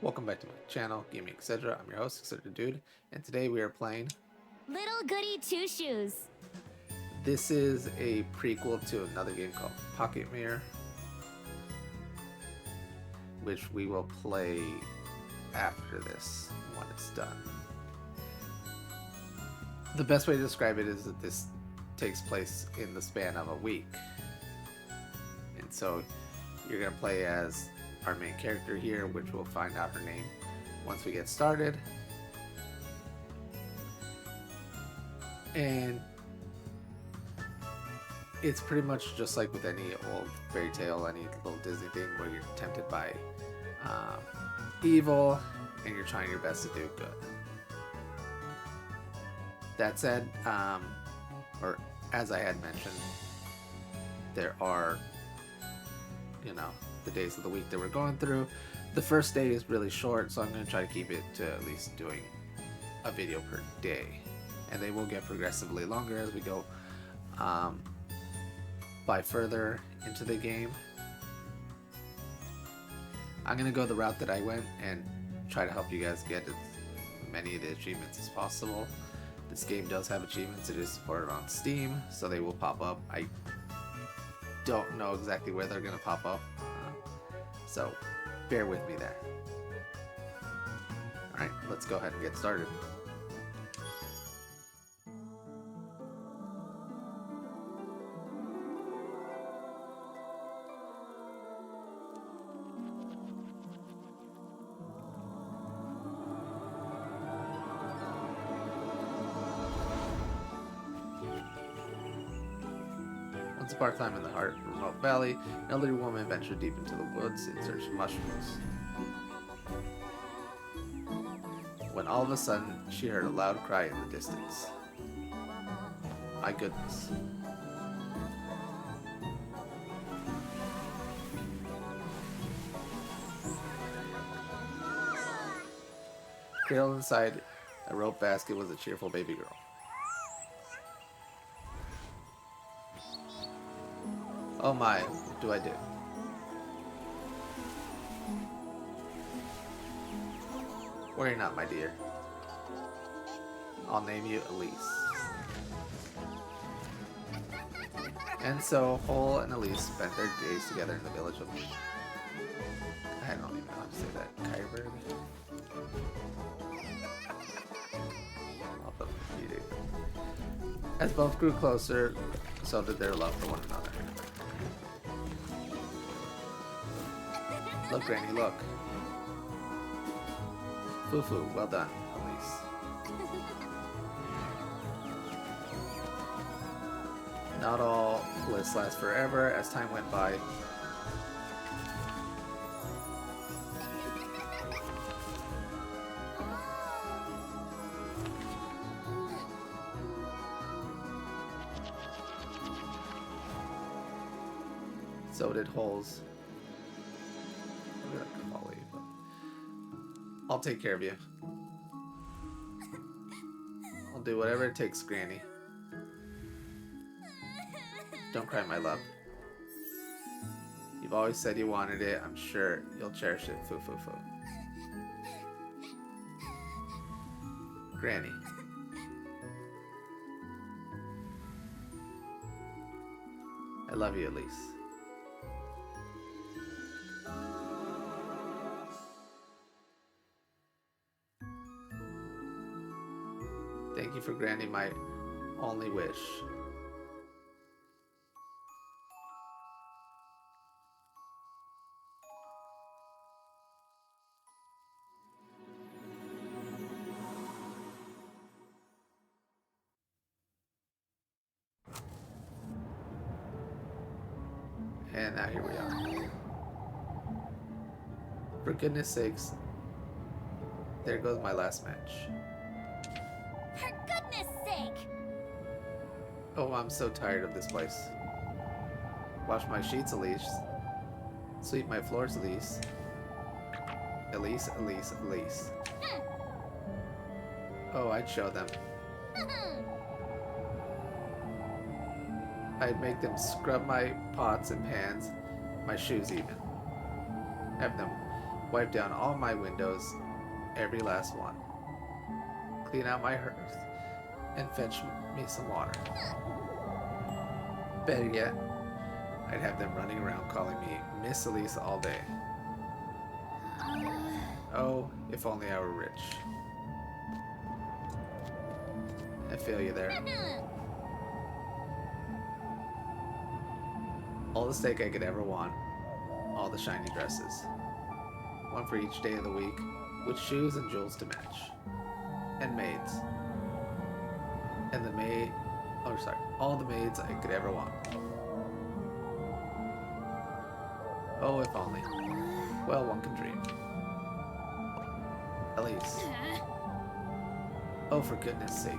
Welcome back to my channel, Gaming Etc. I'm your host, Etc. Dude, and today we are playing. Little Goody Two Shoes. This is a prequel to another game called Pocket Mirror, which we will play after this when it's done. The best way to describe it is that this takes place in the span of a week, and so you're gonna play as our main character here, which we'll find out her name once we get started. And it's pretty much just like with any old fairy tale, any little Disney thing where you're tempted by evil and you're trying your best to do good. That said, or as I had mentioned, there are, the days of the week that we're going through. The first day is really short, so I'm going to try to keep it to at least doing a video per day. And they will get progressively longer as we go by further into the game. I'm going to go the route that I went and try to help you guys get as many of the achievements as possible. This game does have achievements. It is supported on Steam, so they will pop up. I don't know exactly where they're going to pop up, so bear with me there. Alright, let's go ahead and get started. Once upon a time in the heart of a remote valley, an elderly woman ventured deep into the woods in search of mushrooms. When all of a sudden, she heard a loud cry in the distance. My goodness. Cradled inside a rope basket was a cheerful baby girl. Oh my, what do I do? Worry not, my dear. I'll name you Elise. And so, Hole and Elise spent their days together in the village of... I don't even know how to say that. Kyberg? I'll put repeat it. As both grew closer, so did their love for one another. Look, Granny, look. Foo-foo, well done, Elise. Not all bliss lasts forever. As time went by, so did Holes. I'll take care of you. I'll do whatever it takes, Granny. Don't cry, my love. You've always said you wanted it. I'm sure you'll cherish it. Foo, foo, foo. Granny. I love you, Elise. Thank you for granting my only wish. And now here we are. For goodness sakes, there goes my last match. For goodness sake! Oh, I'm so tired of this place. Wash my sheets, Elise. Sweep my floors, Elise. Elise, Elise, Elise. Oh, I'd show them. I'd make them scrub my pots and pans, my shoes even. Have them Wipe down all my windows, every last one. Clean out my hearth, and fetch me some water. Better yet, I'd have them running around calling me Miss Elise all day. Oh, if only I were rich. I feel you there. All the steak I could ever want. All the shiny dresses. One for each day of the week, with shoes and jewels to match. And maids. And the maid... Oh, sorry. All the maids I could ever want. Oh, if only. Well, one can dream. Elise. Oh, for goodness sake.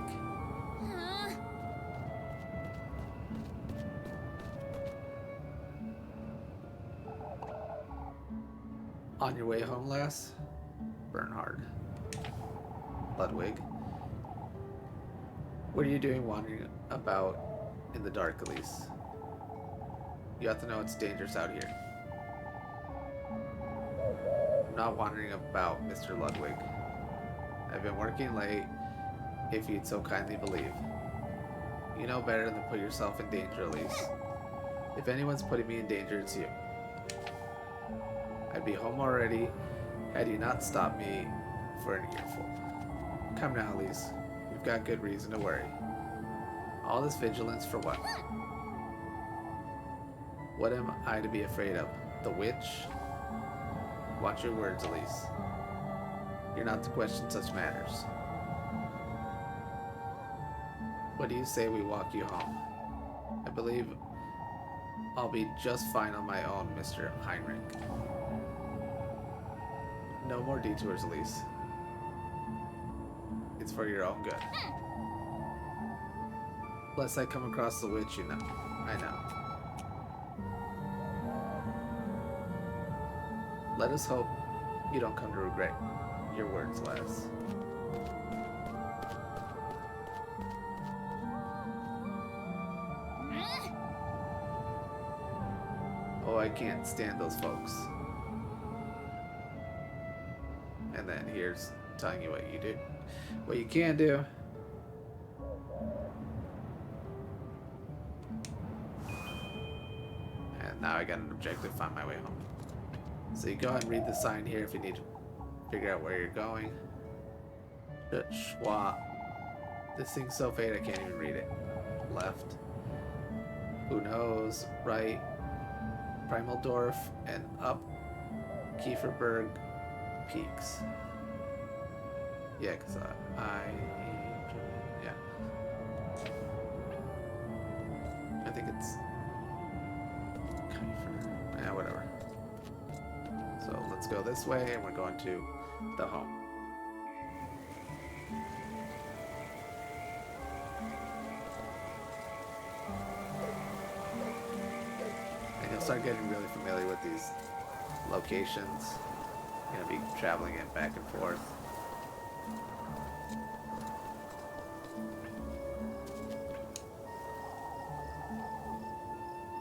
On your way home, lass? Bernhard. Ludwig. What are you doing wandering about in the dark, Elise? You have to know it's dangerous out here. I'm not wandering about, Mr. Ludwig. I've been working late, if you'd so kindly believe. You know better than to put yourself in danger, Elise. If anyone's putting me in danger, it's you. I'd be home already had you not stopped me for an earful. Come now, Elise. We've got good reason to worry. All this vigilance for what? What am I to be afraid of? The witch? Watch your words, Elise. You're not to question such matters. What do you say we walk you home? I believe I'll be just fine on my own, Mr. Heinrich. No more detours, Elise. It's for your own good. Lest I come across the witch, you know. I know. Let us hope you don't come to regret your words, lass. Oh, I can't stand those folks. And then here's telling you what you do. What you can do. And now I got an objective, find my way home. So you go ahead and read the sign here if you need to figure out where you're going. Schwa. This thing's so fade I can't even read it. Left. Who knows? Right. Primaldorf and up Kieferberg Peaks. Yeah, because yeah. I think it's Kiefer. Yeah, whatever. So let's go this way, and we're going to the home. And you'll start getting really familiar with these locations. You're going to be traveling it back and forth.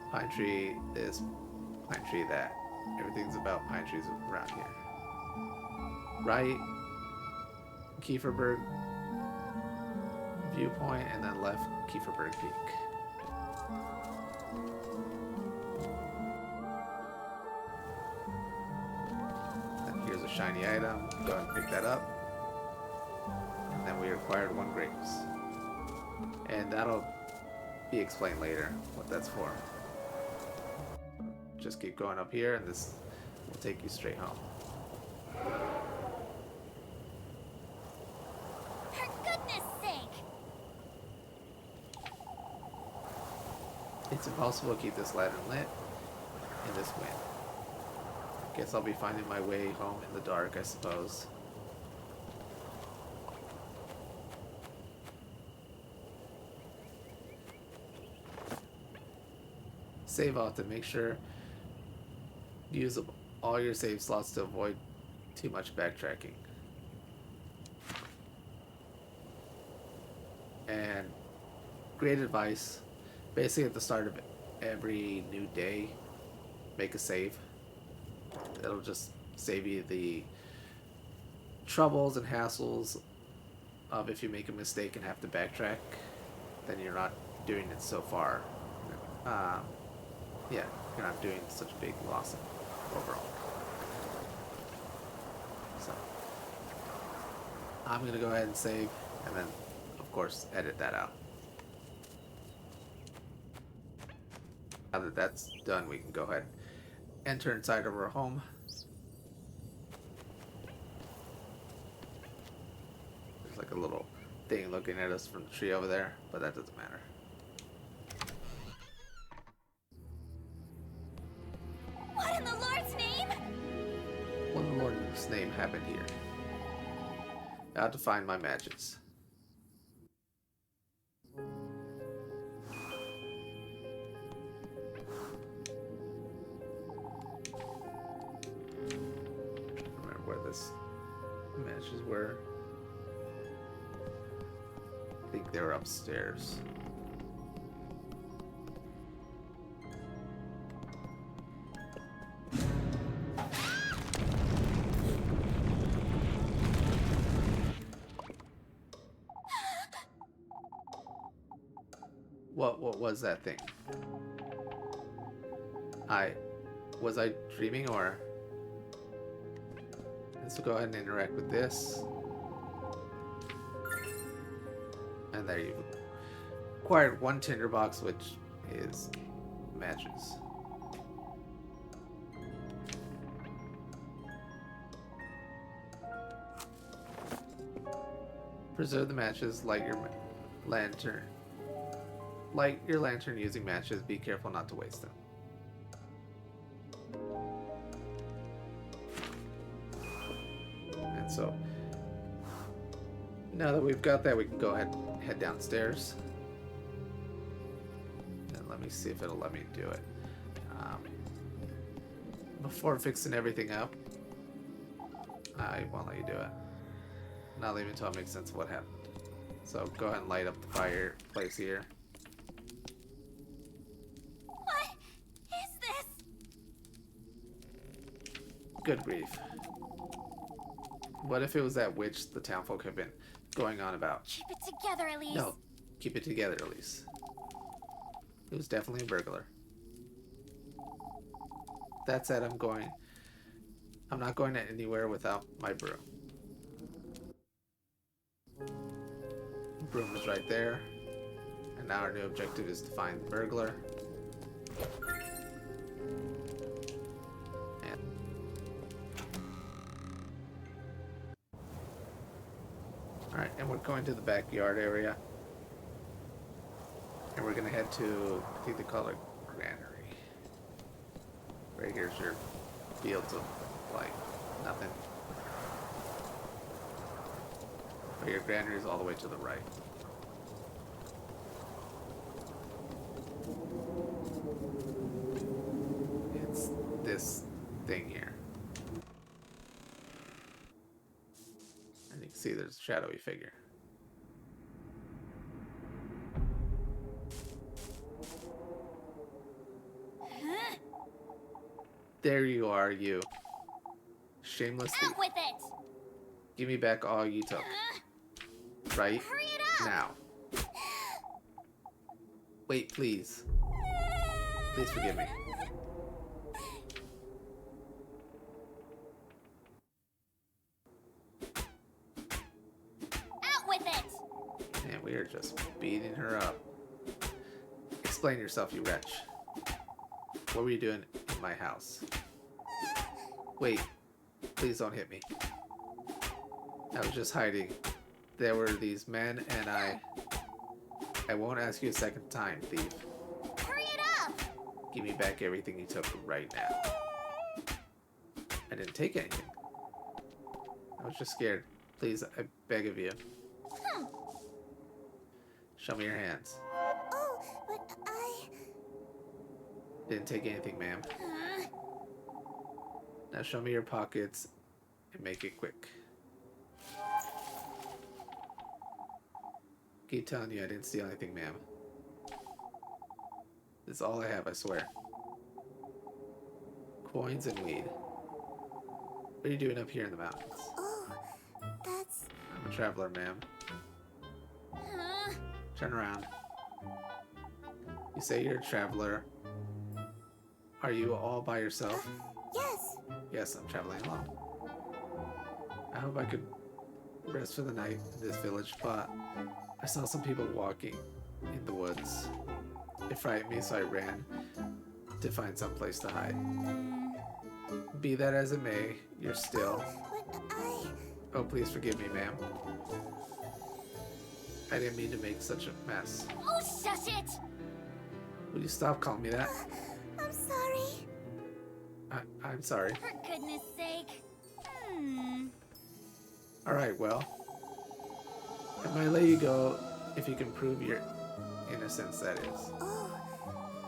Pine tree this, pine tree that. Everything's about pine trees around here. Right, Kieferberg viewpoint, and then left, Kieferberg Peak. And here's a shiny item. Go ahead and pick that up. And then we acquired 1 grapes. And that'll be explained later what that's for. Just keep going up here, and this will take you straight home. For goodness sake! It's impossible to keep this lantern lit in this wind. Guess I'll be finding my way home in the dark, I suppose. Save often. Make sure use up all your save slots to avoid too much backtracking. And great advice. Basically at the start of every new day, make a save. It'll just save you the troubles and hassles of if you make a mistake and have to backtrack, then you're not doing it so far. Yeah, you're not doing such a big loss overall. So I'm gonna go ahead and save, and then of course edit that out. Now that that's done, we can go ahead and enter inside of our home. There's like a little thing looking at us from the tree over there, but that doesn't matter. What in the Lord's name? What in the Lord's name happened here? I have to find my matches. Remember where this matches were? I think they were upstairs. What was that thing? Was I dreaming, or? Let's go ahead and interact with this. And there you acquired one tinderbox, which is matches. Preserve the matches, light your lantern. Light your lantern using matches. Be careful not to waste them. And so, now that we've got that, we can go ahead and head downstairs. And let me see if it'll let me do it. Before fixing everything up, I won't let you do it. Not leave until it makes sense of what happened. So go ahead and light up the fireplace here. What is this? Good grief. What if it was that witch the townfolk have been going on about? Keep it together, Elise. No, keep it together, Elise. It was definitely a burglar. That said, I'm not going anywhere without my broom. The broom is right there. And now our new objective is to find the burglar. Alright, and we're going to the backyard area. And we're going to head to, I think they call it granary. Right here's your fields of, like, nothing. But your granary is all the way to the right. It's this thing here. And you can see there's a shadowy figure. Huh? There you are, you. Shameless thief. Out with it! Give me back all you took. Right Hurry it up! now. Wait, please. Please forgive me. Out with it! And we are just beating her up. Explain yourself, you wretch. What were you doing in my house? Wait, please don't hit me. I was just hiding. There were these men, and I won't ask you a second time, thief. Hurry it up! Give me back everything you took right now. I didn't take anything. I was just scared. Please, I beg of you. Show me your hands. Oh, but I... Didn't take anything, ma'am. Now show me your pockets and make it quick. Keep telling you I didn't steal anything, ma'am. This is all I have, I swear. Coins and weed. What are you doing up here in the mountains? Oh, that's... I'm a traveler, ma'am. Huh? Turn around. You say you're a traveler. Are you all by yourself? Yes. Yes, I'm traveling alone. I hope I could rest for the night in this village, but I saw some people walking in the woods. It frightened me, so I ran to find some place to hide. Be that as it may, you're still... But Oh, please forgive me, ma'am. I didn't mean to make such a mess. Oh, shush it! Would you stop calling me that? I'm sorry. I'm sorry. For goodness sake. Alright, well. I might let you go if you can prove your innocence, that is. Oh,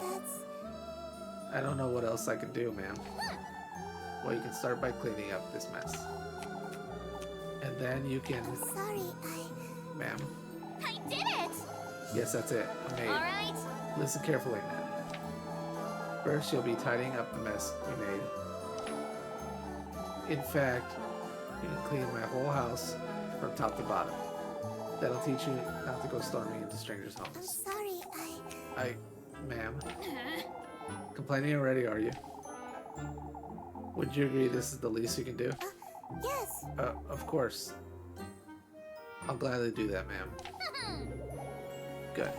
that's... I don't know what else I can do, ma'am. Well, you can start by cleaning up this mess. And then you can... I'm sorry, Ma'am. I did it! Yes, that's it. A maid. Alright. Listen carefully now. First, you'll be tidying up the mess you made. In fact, you can clean my whole house from top to bottom. That'll teach you not to go storming into strangers' I'm homes. sorry, Ma'am. Complaining already, are you? Would you agree this is the least you can do? Yes. Of course. I'll gladly do that, ma'am. Good.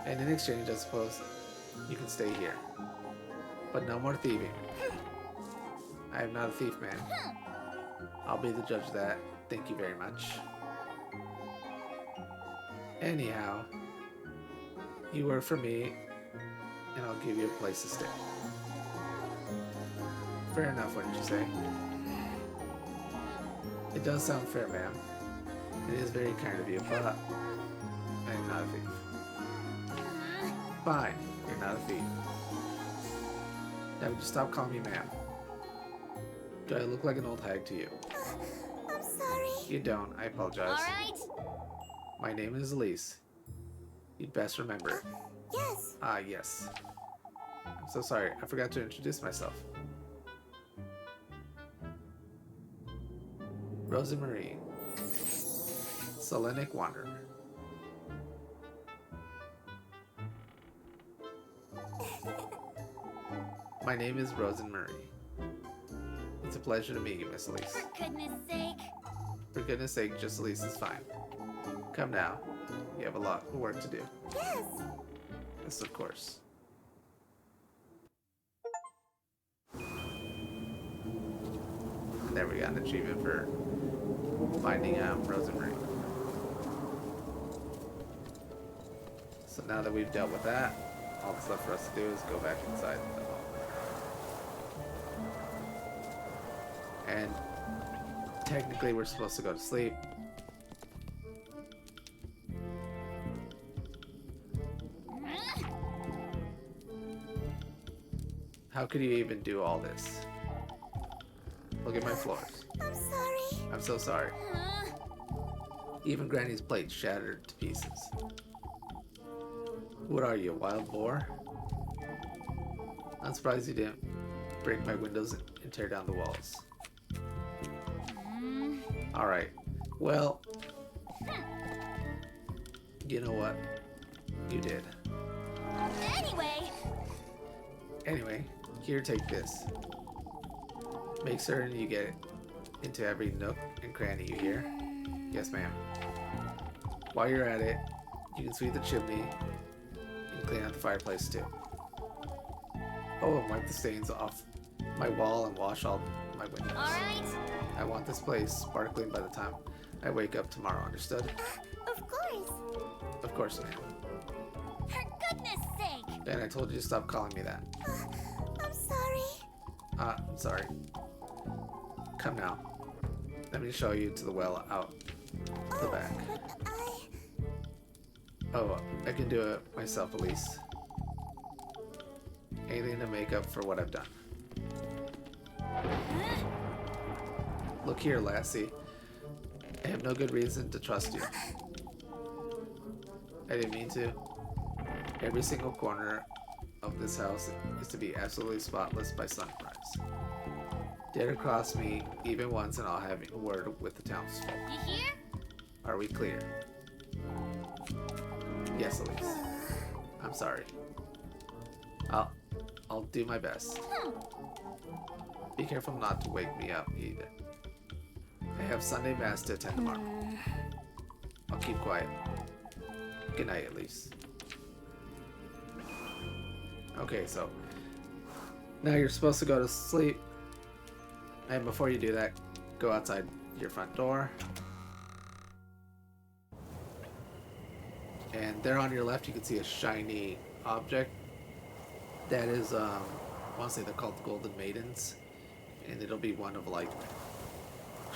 And in exchange, I suppose, you can stay here. But no more thieving. I am not a thief, man. I'll be the judge of that. Thank you very much. Anyhow, you work for me, and I'll give you a place to stay. Fair enough, wouldn't you say? It does sound fair, ma'am. It is very kind of you, but I am not a thief. Fine, you're not a thief. Now would you stop calling me ma'am? Do I look like an old hag to you? I'm sorry. You don't, I apologize. Alright. My name is Elise. You'd best remember it. Yes. Ah, yes. I'm so sorry, I forgot to introduce myself. Rozenmarine. Selenic Wanderer. My name is Rozenmarine. It's a pleasure to meet you, Miss Elise. For goodness sake. For goodness sake, just Elise is fine. Come now. You have a lot of work to do. Yes. Yes, of course. There we got an achievement for finding Rozenmarine. So now that we've dealt with that, all that's left for us to do is go back inside the home. And technically we're supposed to go to sleep. How could you even do all this? Look at my floors. I'm sorry. I'm so sorry. Even Granny's plate shattered to pieces. What are you, a wild boar? I'm surprised you didn't break my windows and tear down the walls. Alright, well, you know what? You did. Anyway, here, take this. Make certain you get it into every nook and cranny, you hear? Yes, ma'am. While you're at it, you can sweep the chimney and clean out the fireplace too. Oh, and wipe the stains off my wall and wash all my windows. Alright. I want this place sparkling by the time I wake up tomorrow, understood? Of course. Of course, ma'am. For goodness sake. Ben, I told you to stop calling me that. I'm sorry. I'm sorry. Come now. Let me show you to the well out the back. But Oh, I can do it myself, Elise. Anything to make up for what I've done. Look here, lassie. I have no good reason to trust you. I didn't mean to. Every single corner of this house is to be absolutely spotless by sunrise. Dare to cross me even once and I'll have a word with the townsfolk. You hear? Are we clear? Yes, Elise. I'm sorry. I'll do my best. Be careful not to wake me up either. I have Sunday Mass to attend tomorrow. I'll keep quiet. Good night, Elise. Okay, so now you're supposed to go to sleep. And before you do that, go outside your front door. And there on your left, you can see a shiny object. That is, I want to say they're called Golden Maidens. And it'll be one of like,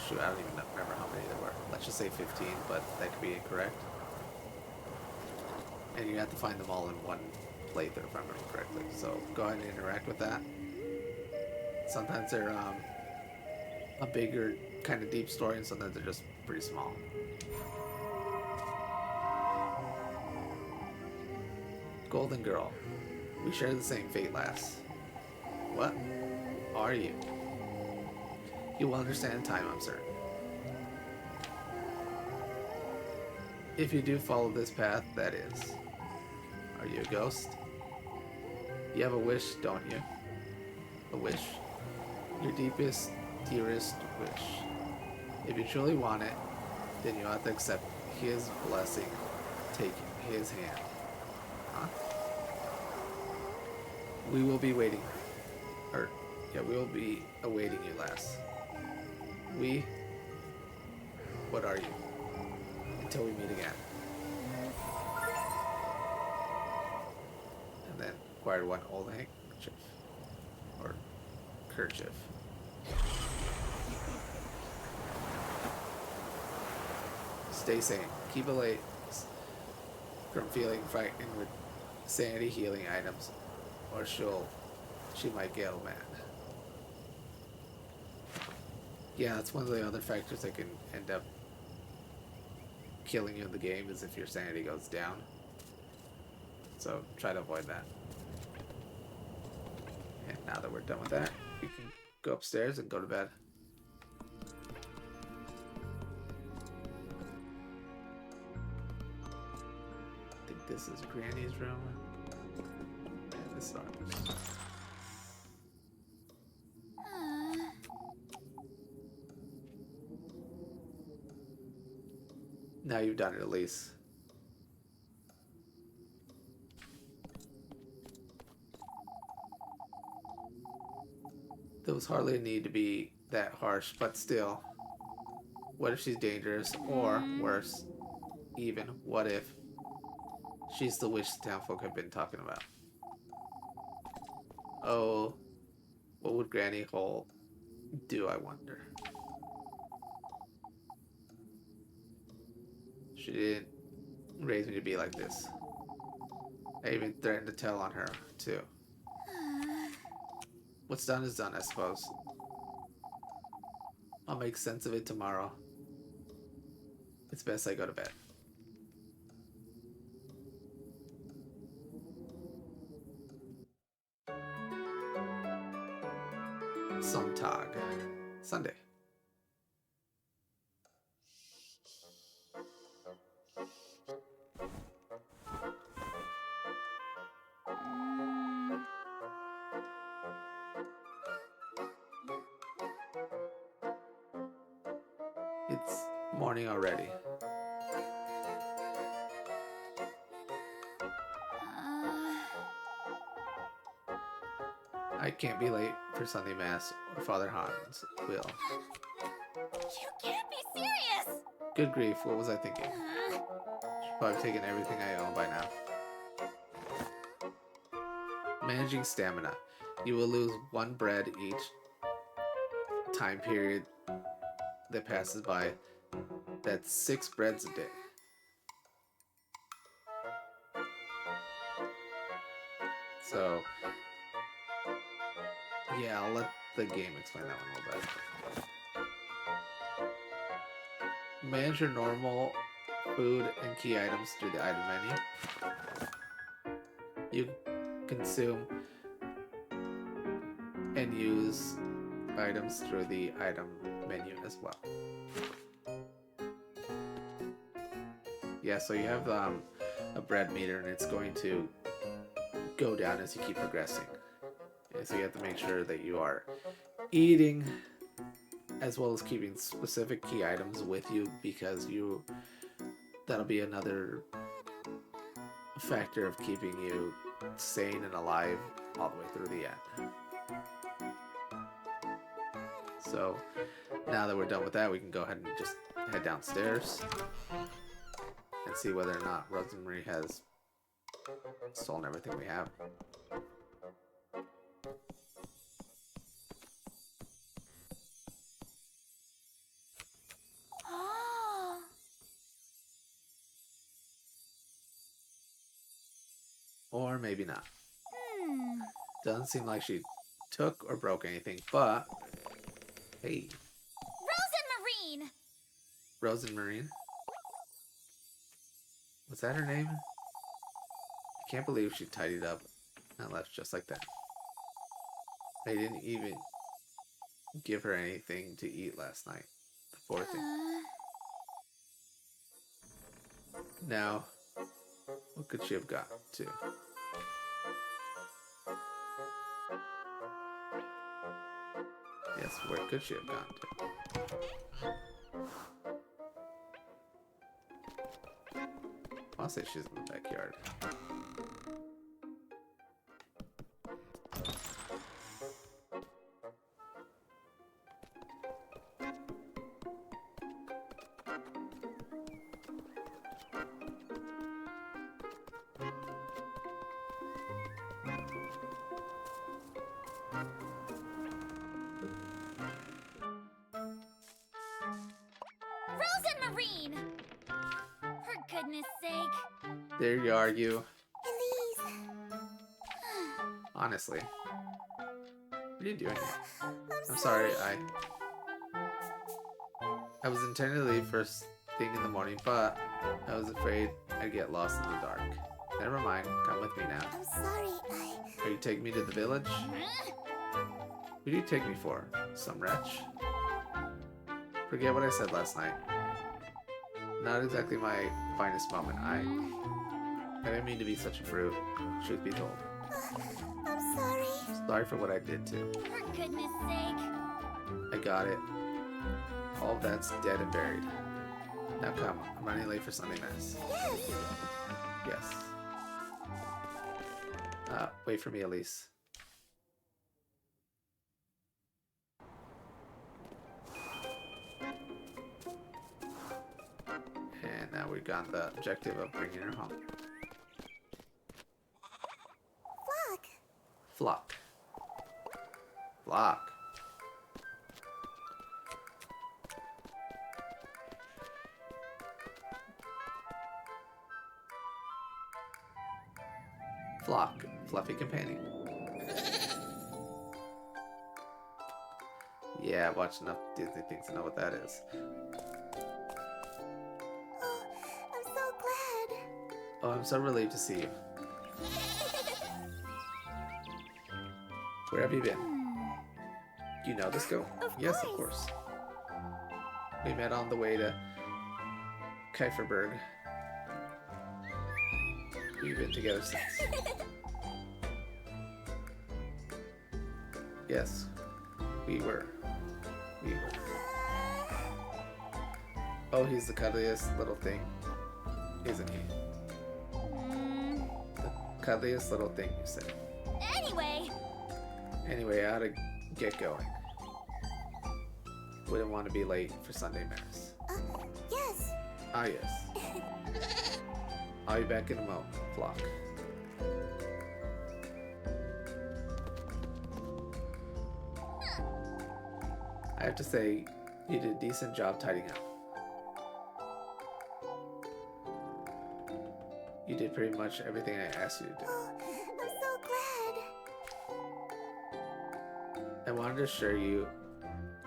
shoot, I don't even remember how many there were. Let's just say 15, but that could be incorrect. And you have to find them all in one playthrough, if I remember correctly. So go ahead and interact with that. Sometimes they're a bigger, kind of deep story, and sometimes they're just pretty small. Golden Girl. We share the same fate, lass. What are you? You will understand in time, I'm certain. If you do follow this path, that is. Are you a ghost? You have a wish, don't you? A wish. Your deepest, dearest wish. If you truly want it, then you have to accept his blessing. Take his hand. Huh? We will be waiting. We will be awaiting you, lass. We? What are you? Until we meet again. And then acquired one old handkerchief. Or kerchief. Stay sane. Keep away from feeling frightened with sanity healing items, or she might get mad. Yeah, that's one of the other factors that can end up killing you in the game, is if your sanity goes down. So try to avoid that. And now that we're done with that, we can go upstairs and go to bed. I think this is Granny's room. And this is ours. Now you've done it, Elise. There was hardly a need to be that harsh, but still. What if she's dangerous? Or, worse, even, what if she's the witch the townfolk have been talking about? Oh, what would Granny Hole do, I wonder? She didn't raise me to be like this. I even threatened to tell on her, too. What's done is done, I suppose. I'll make sense of it tomorrow. It's best I go to bed. Sonntag. Sunday. It's morning already. I can't be late for Sunday Mass or Father Hans will. You can't be serious! Good grief, what was I thinking? Should probably taken everything I own by now. Managing stamina. You will lose 1 bread each time period that passes by. That's 6 breads a day. So, yeah, I'll let the game explain that one a little bit. Manage your normal food and key items through the item menu. You consume and use items through the item menu as well. Yeah, so you have a bread meter, and it's going to go down as you keep progressing. And so you have to make sure that you are eating as well as keeping specific key items with you, because that'll be another factor of keeping you sane and alive all the way through the end. So now that we're done with that, we can go ahead and just head downstairs and see whether or not Rozenmarine has stolen everything we have. Oh. Or maybe not. Doesn't seem like she took or broke anything, but hey, Rozenmarine! Rozenmarine. Was that her name? I can't believe she tidied up and left just like that. They didn't even give her anything to eat last night. The poor thing. Now, what could she have gotten to? Yes, where could she have gone to? I'll say she's in the backyard. Rozenmarine! For goodness sake. There you are, you. Elise. Honestly. What are you doing here? I'm sorry, I was intending to leave first thing in the morning, but I was afraid I'd get lost in the dark. Never mind, come with me now. I'm sorry, Are you taking me to the village? Who do you take me for? Some wretch? Forget what I said last night. Not exactly my finest moment. I didn't mean to be such a brute, truth be told. I'm sorry. Sorry for what I did too. For goodness sake. I got it. All of that's dead and buried. Now come, I'm running late for Sunday Mass. Yes. Yes. Wait for me, Elise. And now we've got the objective of bringing her home. Flock. Flock. Flock. Flock. Fluffy companion. Yeah, I've watched enough Disney things to know what that is. Oh, I'm so glad. Oh, I'm so relieved to see you. Where have you been? You know this girl? Yes, of course. We met on the way to Kieferberg. We've been together since. Yes, we were. Oh, he's the cuddliest little thing, isn't he? The cuddliest little thing, you said. Anyway, I ought to get going. Wouldn't want to be late for Sunday Mass. Yes. Ah, yes. I'll be back in a moment, Flock. I have to say, you did a decent job tidying up. You did pretty much everything I asked you to do. Oh, I'm so glad. I wanted to assure you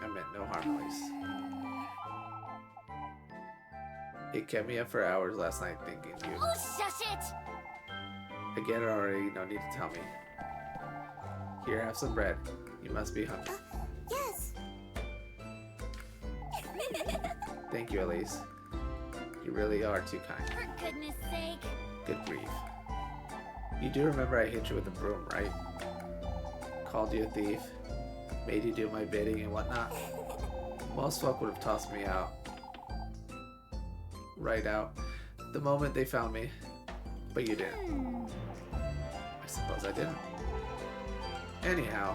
I meant no harm, Elise. It kept me up for hours last night thinking you. Oh, shush it! I get it already, no need to tell me. Here, have some bread. You must be hungry. Yes. Thank you, Elise. You really are too kind. For goodness sake. Good grief. You do remember I hit you with a broom, right? Called you a thief, made you do my bidding and whatnot. Most folk would have tossed me out. Right out. The moment they found me. But you didn't. I suppose I didn't. Anyhow,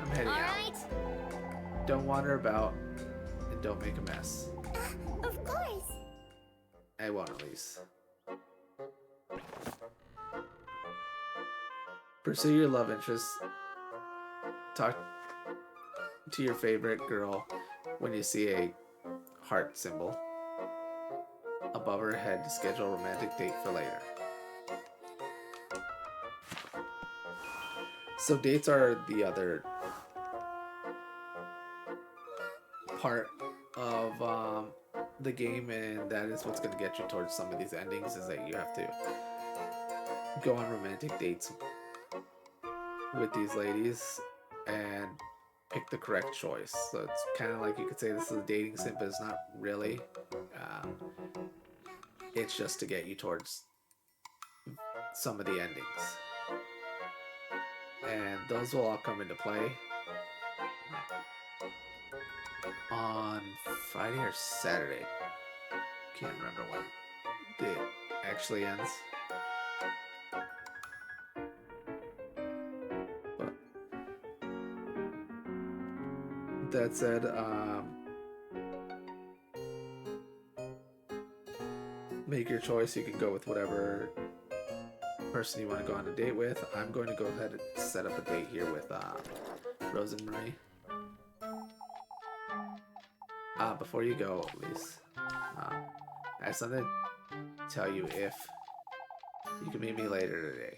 I'm heading out. Don't wander about, and don't make a mess. Of course. I won't, Elise. Pursue your love interests. Talk to your favorite girl when you see a heart symbol above her head to schedule a romantic date for later. So dates are the other part of the game, and that is what's going to get you towards some of these endings, is that you have to go on romantic dates with these ladies and pick the correct choice. So it's kind of like you could say this is a dating sim, but it's not really. It's just to get you towards some of the endings. And those will all come into play on Friday or Saturday. Can't remember when it actually ends. But that said, make your choice. You can go with whatever person you want to go on a date with. I'm going to go ahead and set up a date here with Rozenmarine. Before you go, Elise, I have something to tell you. If you can meet me later today.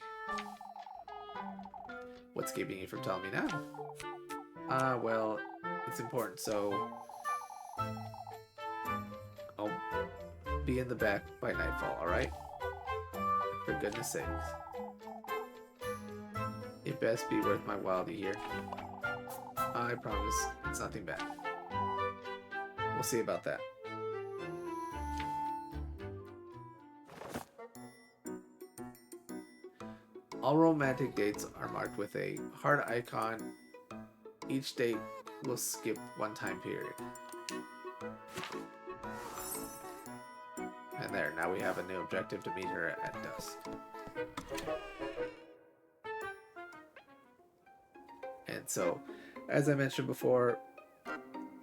What's keeping you from telling me now? Well, it's important, so I'll be in the back by nightfall, alright? For goodness sakes. It best be worth my while to hear. I promise it's nothing bad. We'll see about that. All romantic dates are marked with a heart icon. Each date will skip one time period. And there, now we have a new objective to meet her at Dusk. And so, as I mentioned before,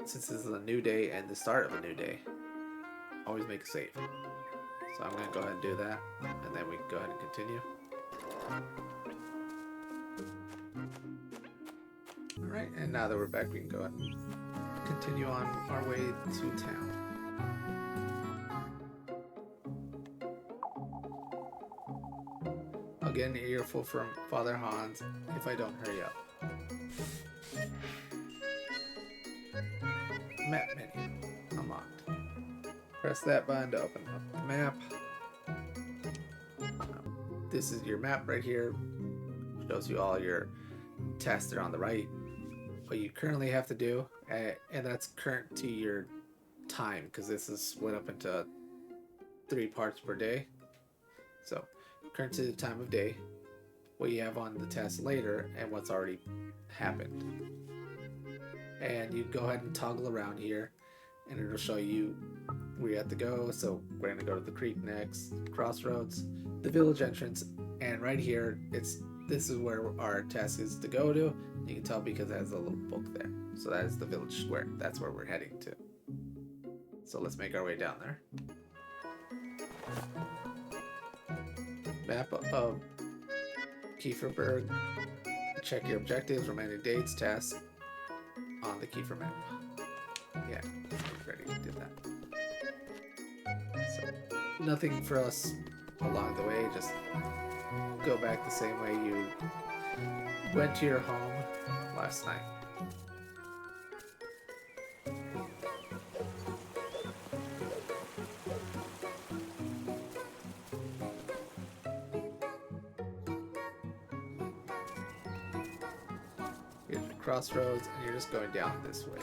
since this is a new day and the start of a new day, always make a save. So I'm going to go ahead and do that, and then we can go ahead and continue. Alright, and now that we're back, we can go ahead and continue on our way to town. I'll get an earful from Father Hans if I don't hurry up. Map menu unlocked. Press that button to open up the map. This is your map right here. Shows you all your tasks that are on the right. What you currently have to do, and that's current to your time, because this is split up into 3 parts per day. So, current to the time of day, what you have on the task later, and what's already happened. And you go ahead and toggle around here, and it'll show you where you have to go. So we're going to go to the creek next, crossroads, the village entrance, and right here, this is where our task is to go to. You can tell because it has a little book there. So that is the village square. That's where we're heading to. So let's make our way down there. Map of Kieferberg. Check your objectives, romantic dates, tasks on the Kiefer map. Yeah, we already did that. So nothing for us along the way. Just go back the same way you went to your home last night. Here's your crossroads, and you're just going down this way.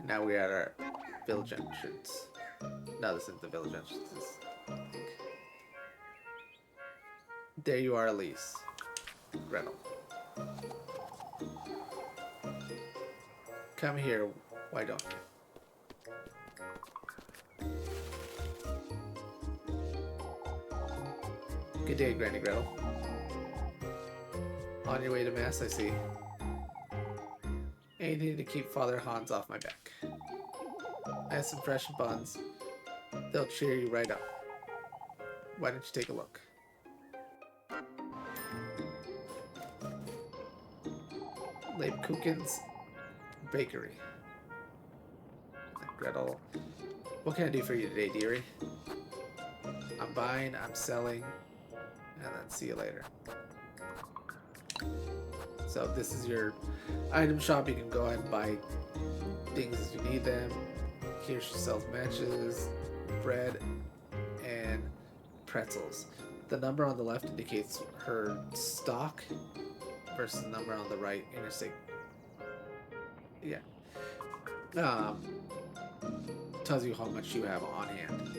Now we're at our village entrance. No, this isn't the village entrance. There you are, Elise. Gretel. Come here, why don't you? Good day, Granny Gretel. On your way to Mass, I see. Anything to keep Father Hans off my back. I have some fresh buns. They'll cheer you right up. Why don't you take a look? Lebkuchen's Bakery. Gretel. What can I do for you today, dearie? I'm buying, I'm selling, and then see you later. So this is your item shop. You can go ahead and buy things as you need them. Here she sells matches, bread, and pretzels. The number on the left indicates her stock versus the number on the right interstate. Yeah. Tells you how much you have on hand.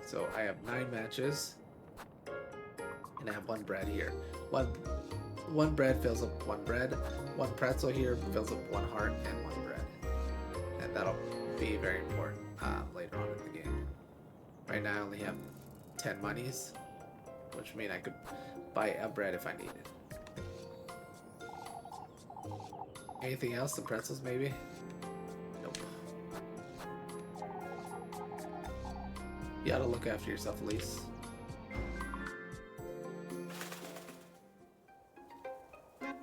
So I have 9 matches, and I have 1 bread here. One bread fills up 1 bread. 1 pretzel here fills up 1 heart and 1 bread. And that'll be very important later on in the game. Right now I only have 10 monies, which means I could buy a bread if I need it. Anything else? The pretzels maybe? Nope. You gotta look after yourself, Elise.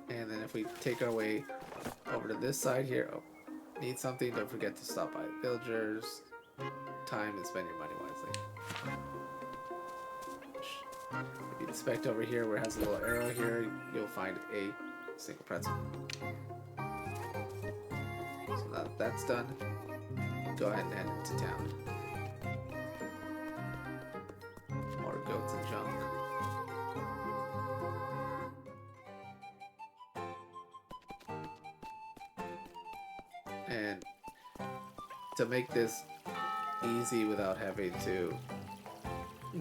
And then if we take our way over to this side here, need something, don't forget to stop by villagers. Time and spend your money wisely. If you inspect over here where it has a little arrow here, you'll find a single pretzel. So now that that's done, go ahead and head into town. More goats and junk. And to make this easy without having to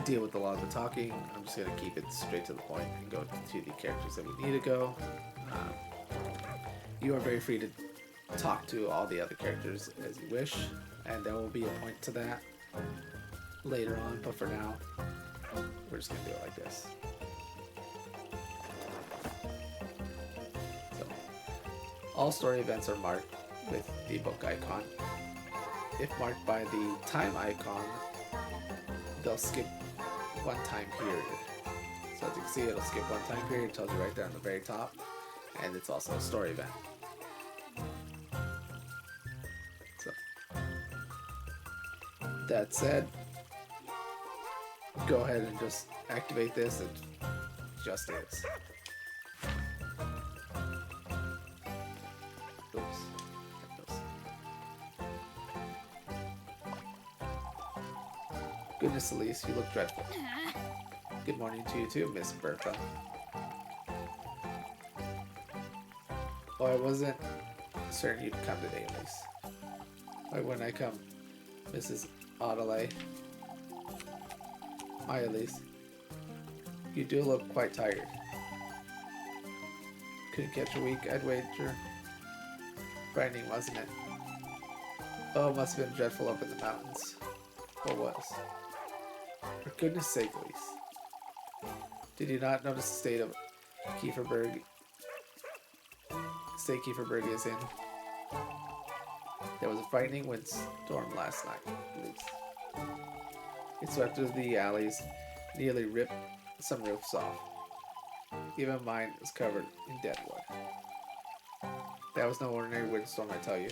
deal with a lot of the talking, I'm just going to keep it straight to the point and go to the characters that we need to go. You are very free to talk to all the other characters as you wish, and there will be a point to that later on, but for now, we're just going to do it like this. So, all story events are marked with the book icon. If marked by the time icon, they'll skip 1 time period. So as you can see, it'll skip 1 time period, it tells you right there on the very top, and it's also a story event. So, that said, go ahead and just activate this. It just is. Oops. Goodness, Elise, you look dreadful. Good morning to you too, Miss Bertha. Oh, I wasn't certain you'd come today, Elise. Why wouldn't I come, Mrs. Audelay? Hi, Elise. You do look quite tired. Couldn't catch a week, I'd wager. Frightening, wasn't it? Oh, it must have been dreadful up in the mountains. What was? For goodness sake, Elise. Did you not notice the state of Kieferberg is in? There was a frightening windstorm last night, Elise. It swept through the alleys, nearly ripped some roofs off. Even mine was covered in dead wood. That was no ordinary windstorm, I tell you.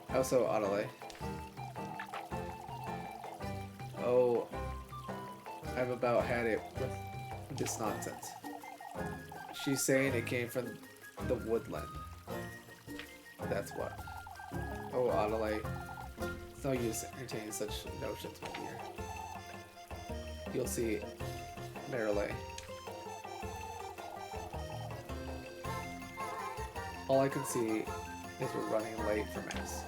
How so, Audelay? Oh, I've about had it with this nonsense. She's saying it came from the woodland. That's what. Oh, Audelay, it's no use entertaining such notions, my dear. You'll see, Merrillay. All I can see Because we're running late for mass.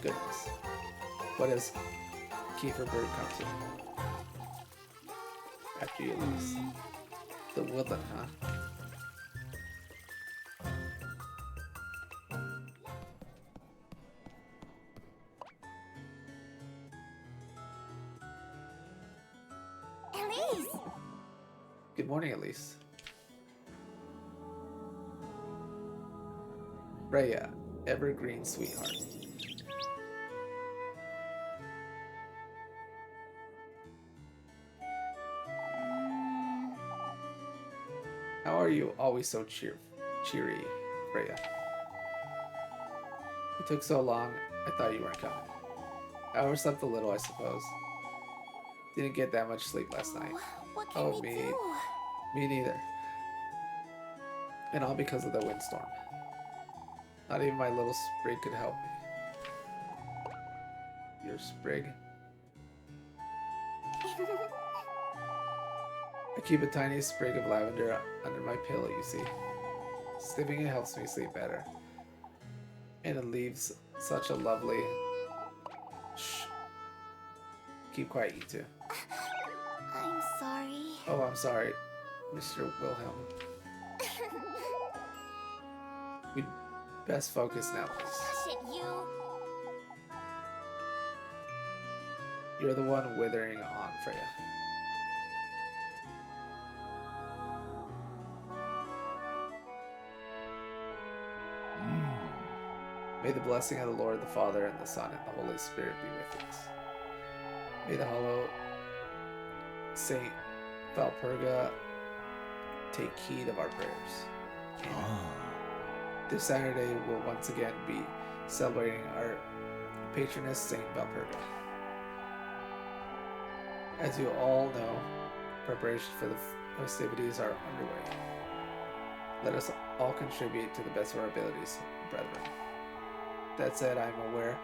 Goodness. What does Kiefer Bird come to? After you lose. The woodland, huh? Elise! Good morning, Elise. Freya, Evergreen sweetheart. How are you always so cheery, Freya? It took so long, I thought you weren't coming. I overslept a little, I suppose. Didn't get that much sleep last night. What can we do? Me neither. And all because of the windstorm. Not even my little sprig could help me. Your sprig? I keep a tiny sprig of lavender under my pillow, you see. Sniffing it helps me sleep better. And it leaves such a lovely... Shh. Keep quiet, you two. I'm sorry. Oh, I'm sorry, Mr. Wilhelm. We'd best focus now, please. Hush it, you. You're the one withering on, Freya. May the blessing of the Lord, the Father, and the Son, and the Holy Spirit be with us. May the hollow Saint Valpurga take heed of our prayers. This Saturday we'll once again be celebrating our patroness, Saint Valpurga. As you all know, preparations for the festivities are underway. Let us all contribute to the best of our abilities, brethren. That said, I am aware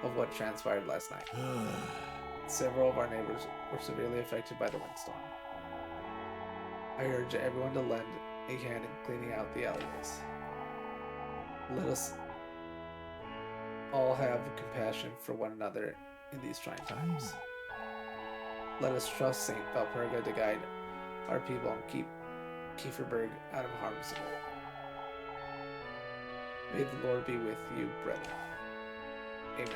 of what transpired last night. Several of our neighbors were severely affected by the windstorm. I urge everyone to lend a hand in cleaning out the alleyways. Let us all have compassion for one another in these trying times. Let us trust Saint Valpurga to guide our people and keep Kieferberg out of harm's way. May the Lord be with you, brethren. Amen.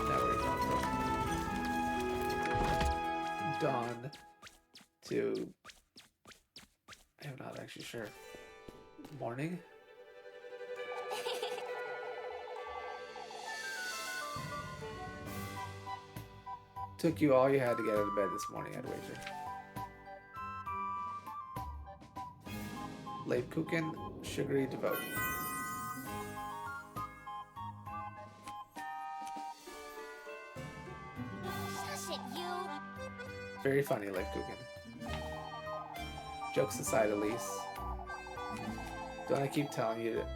Now we're going from dawn to... I'm not actually sure. Morning? Took you all you had to get out of bed this morning, I'd wager. Lebkuchen, Sugary, Devotee. Hush it, you. Very funny, Lebkuchen. Jokes aside, Elise. Don't I keep telling you to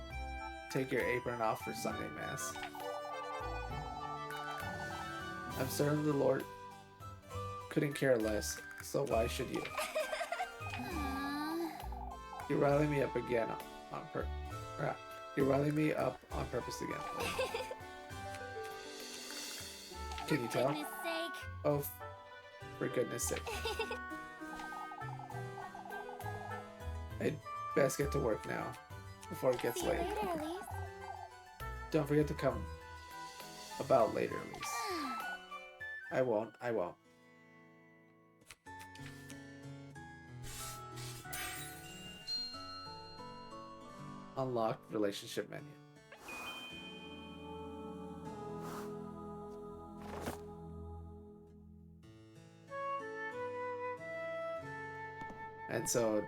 take your apron off for Sunday Mass? I'm certain the Lord couldn't care less, so why should you? You rally me up again on You rally me up on purpose again. Can you tell? For goodness sake. Oh, for goodness sake. I'd best get to work now, before it gets See you late. later, Elise. Don't forget to come about later, Elise. I won't. Unlock relationship menu. And so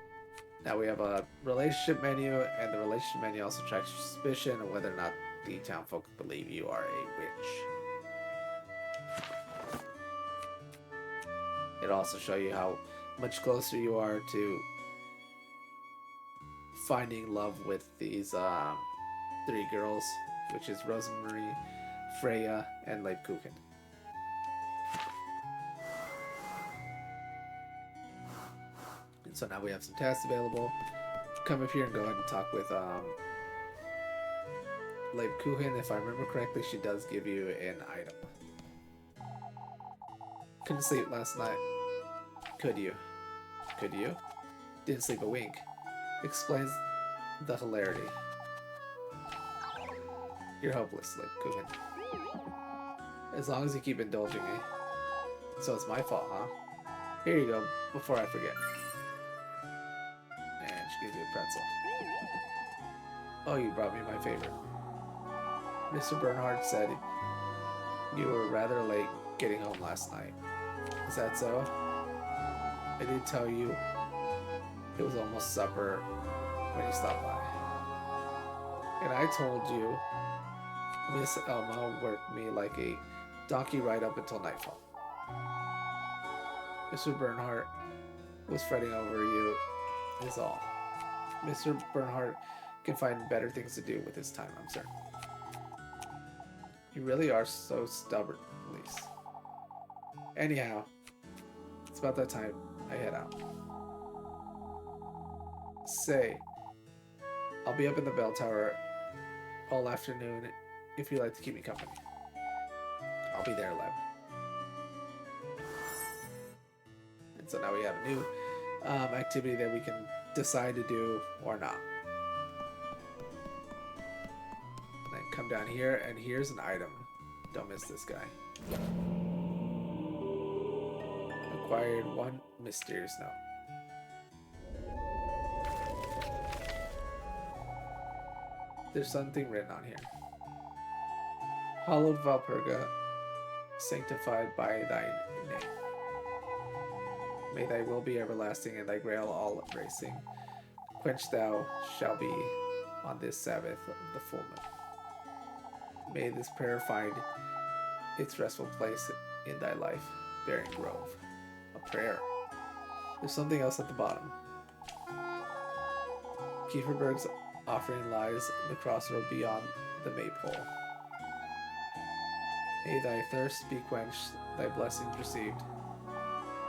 now we have a relationship menu, and the relationship menu also tracks your suspicion of whether or not the town folk believe you are a witch. It'll also show you how much closer you are to finding love with these three girls, which is Rozenmarine, Freya, and Lebkuchen. And So now we have some tasks available. Come up here and go ahead and talk with Lebkuchen. If I remember correctly, she does give you an item. Couldn't sleep last night. Could you? Could you? Didn't sleep a wink. Explains the hilarity. You're hopeless, Lebkuchen. As long as you keep indulging me. So it's my fault, huh? Here you go, before I forget. And she gives you a pretzel. Oh, you brought me my favorite. Mr. Bernhard said you were rather late getting home last night. Is that so? I did tell you it was almost supper when you stopped by. And I told you Miss Elma worked me like a donkey right up until nightfall. Mr. Bernhardt was fretting over you is all. Mr. Bernhardt can find better things to do with his time, I'm certain. You really are so stubborn, Elise. Anyhow, it's about that time I head out. Say, I'll be up in the bell tower all afternoon if you'd like to keep me company. I'll be there, Leb. And so now we have a new activity that we can decide to do or not. And then come down here, and here's an item. Don't miss this guy. Acquired one mysterious note. There's something written on here. Hallowed Valpurga, sanctified by thy name. May thy will be everlasting and thy grail all embracing. Quenched thou shall be on this Sabbath of the full moon. May this prayer find its restful place in thy life-bearing grove. A prayer. There's something else at the bottom. Kieferberg's offering lies the crossroad beyond the maypole. May thy thirst be quenched, thy blessings received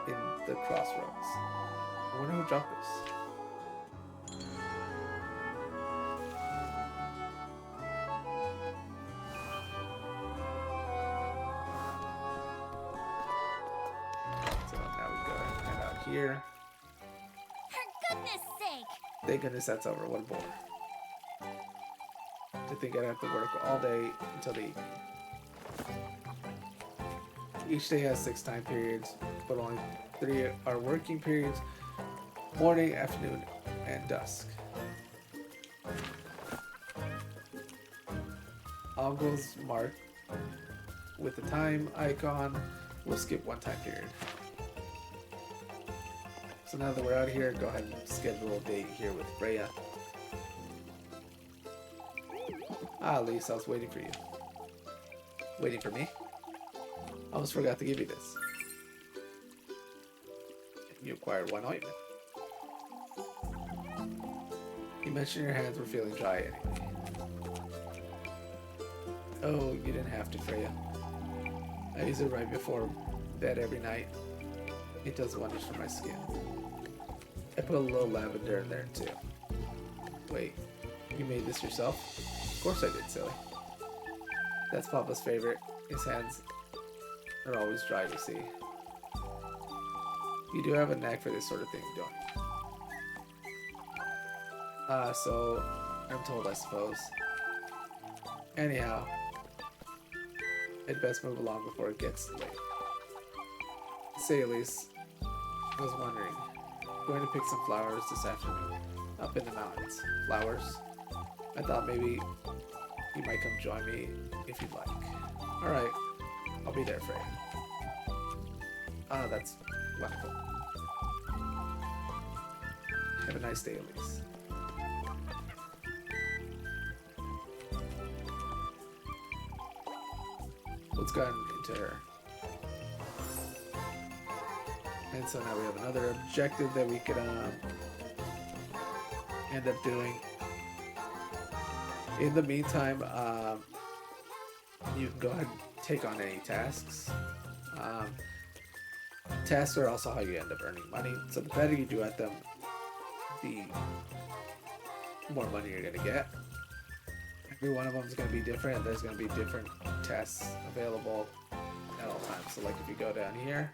in the crossroads. I wonder who dropped this. So now we go and head out here. For goodness sake! Thank goodness that's over. What a bore. To think I'd have to work all day until the evening. Each day has 6 time periods, but only 3 are working periods: morning, afternoon, and dusk. All goals marked with the time icon will skip 1 time period. So now that we're out here, go ahead and schedule a date here with Freya. Ah, Elise, I was waiting for you. Waiting for me? I almost forgot to give you this. You acquired 1 ointment. You mentioned your hands were feeling dry anyway. Oh, you didn't have to, Freya. I use it right before bed every night. It does wonders for my skin. I put a little lavender in there too. Wait, you made this yourself? Of course I did, silly. That's Papa's favorite. His hands are always dry, you see. You do have a knack for this sort of thing, don't you? So I'm told, I suppose. Anyhow, I'd best move along before it gets late. Say, Elise, I was wondering, going to pick some flowers this afternoon, up in the mountains. Flowers? I thought maybe you might come join me if you'd like. Alright, I'll be there, Freya. Ah, that's wonderful. Have a nice day, Elise. Let's go into her. And so now we have another objective that we could end up doing. In the meantime, you can go ahead and take on any tasks. Tasks are also how you end up earning money. So the better you do at them, the more money you're gonna get. Every one of them is gonna be different. There's gonna be different tests available at all times. So like if you go down here,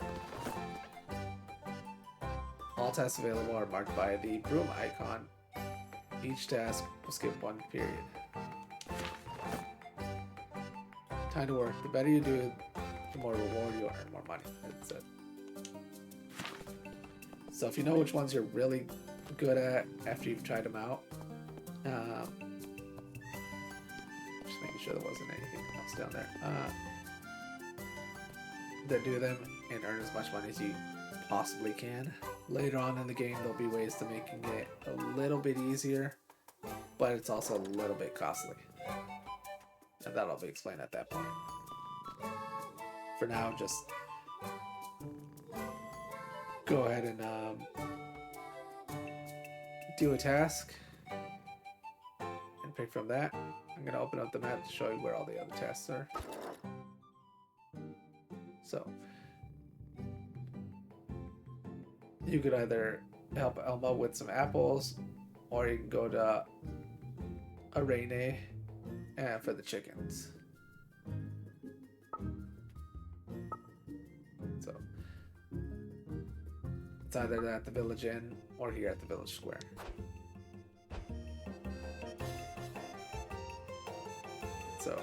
all tests available are marked by the broom icon. Each task will skip 1 period. Time to work. The better you do, the more reward you earn, more money. That's it. So if you know which ones you're really good at after you've tried them out, just making sure there wasn't anything else down there. Then do them and earn as much money as you possibly can. Later on in the game, there'll be ways to making it a little bit easier, but it's also a little bit costly. And that'll be explained at that point. For now, just go ahead and do a task and pick from that. I'm going to open up the map to show you where all the other tasks are. So you could either help Elmo with some apples, or you can go to Arene for the chickens. So it's either at the village inn or here at the village square. So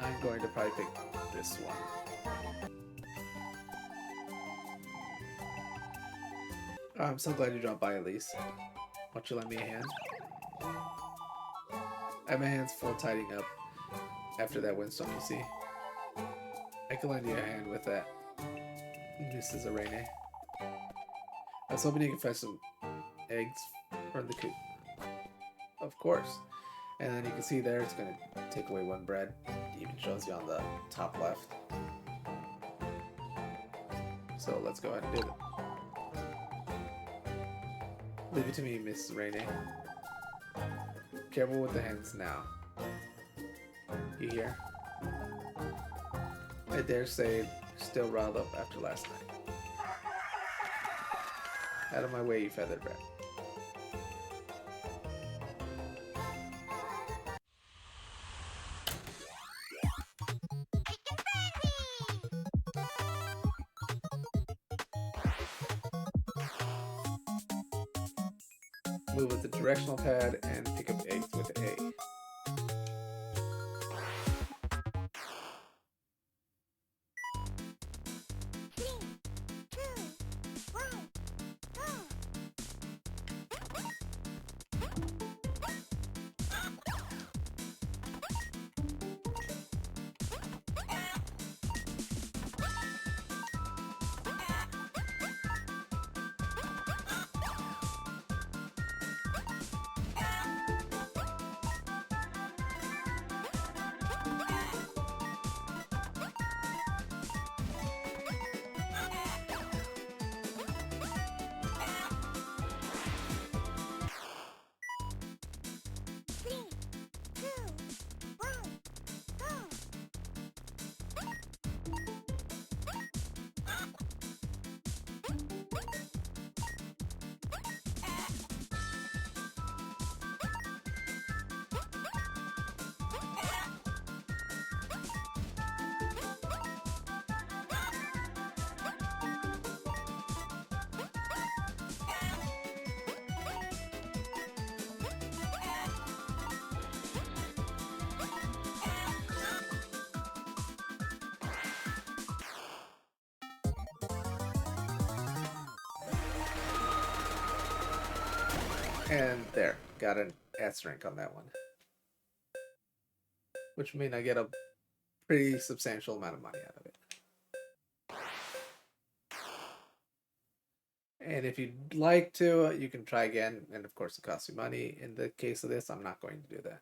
I'm going to probably pick this one. I'm so glad you dropped by, Elise. Why don't you lend me a hand? I have my hands full tidying up after that windstorm, you see. I can lend you a hand with that. This is Arene. I was hoping you could find some eggs from the coop. Of course. And then you can see there, it's going to take away 1 bread. It even shows you on the top left. So let's go ahead and do it. Leave it to me, Miss Rainey. Careful with the hands now. You hear? I dare say, still riled up after last night. Out of my way, you feathered brat. Move with the directional pad and pick up eggs with A. And there, got an S rank on that one. Which means I get a pretty substantial amount of money out of it. And if you'd like to, you can try again, and of course it costs you money. In the case of this, I'm not going to do that.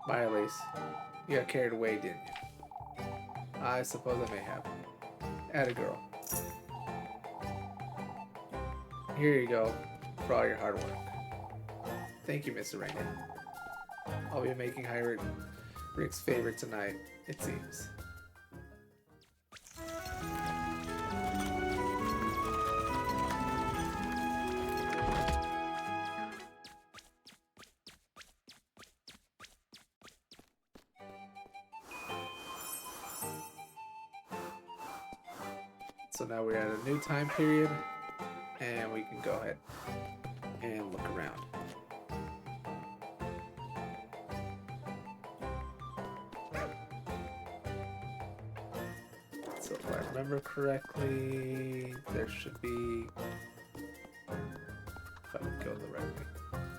Bye, Elise. You got carried away, didn't you? I suppose I may have. Atta girl. Here you go for all your hard work. Thank you, Mr. Rainey. I'll be making Rick's favorite tonight, it seems. So now we're at a new time period, and we can go ahead and look around. So if I remember correctly, there should be, if I would go the right way,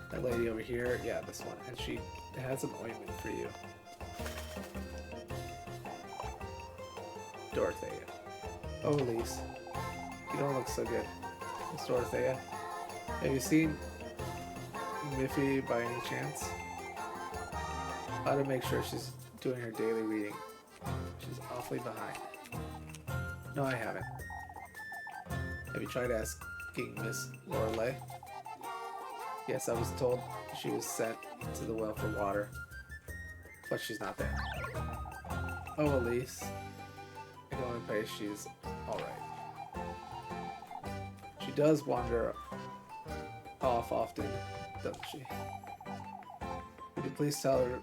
that lady over here, yeah, this one, and she has an ointment for you. Dorothea. Oh, Elise, you don't look so good. Miss Dorothea, have you seen Miffy by any chance? I ought to make sure she's doing her daily reading. She's awfully behind. No, I haven't. Have you tried asking Miss Lorelei? Yes, I was told she was sent to the well for water, but she's not there. Oh, Elise. I can only pray she's alright. She does wander off often, doesn't she? Would you please tell her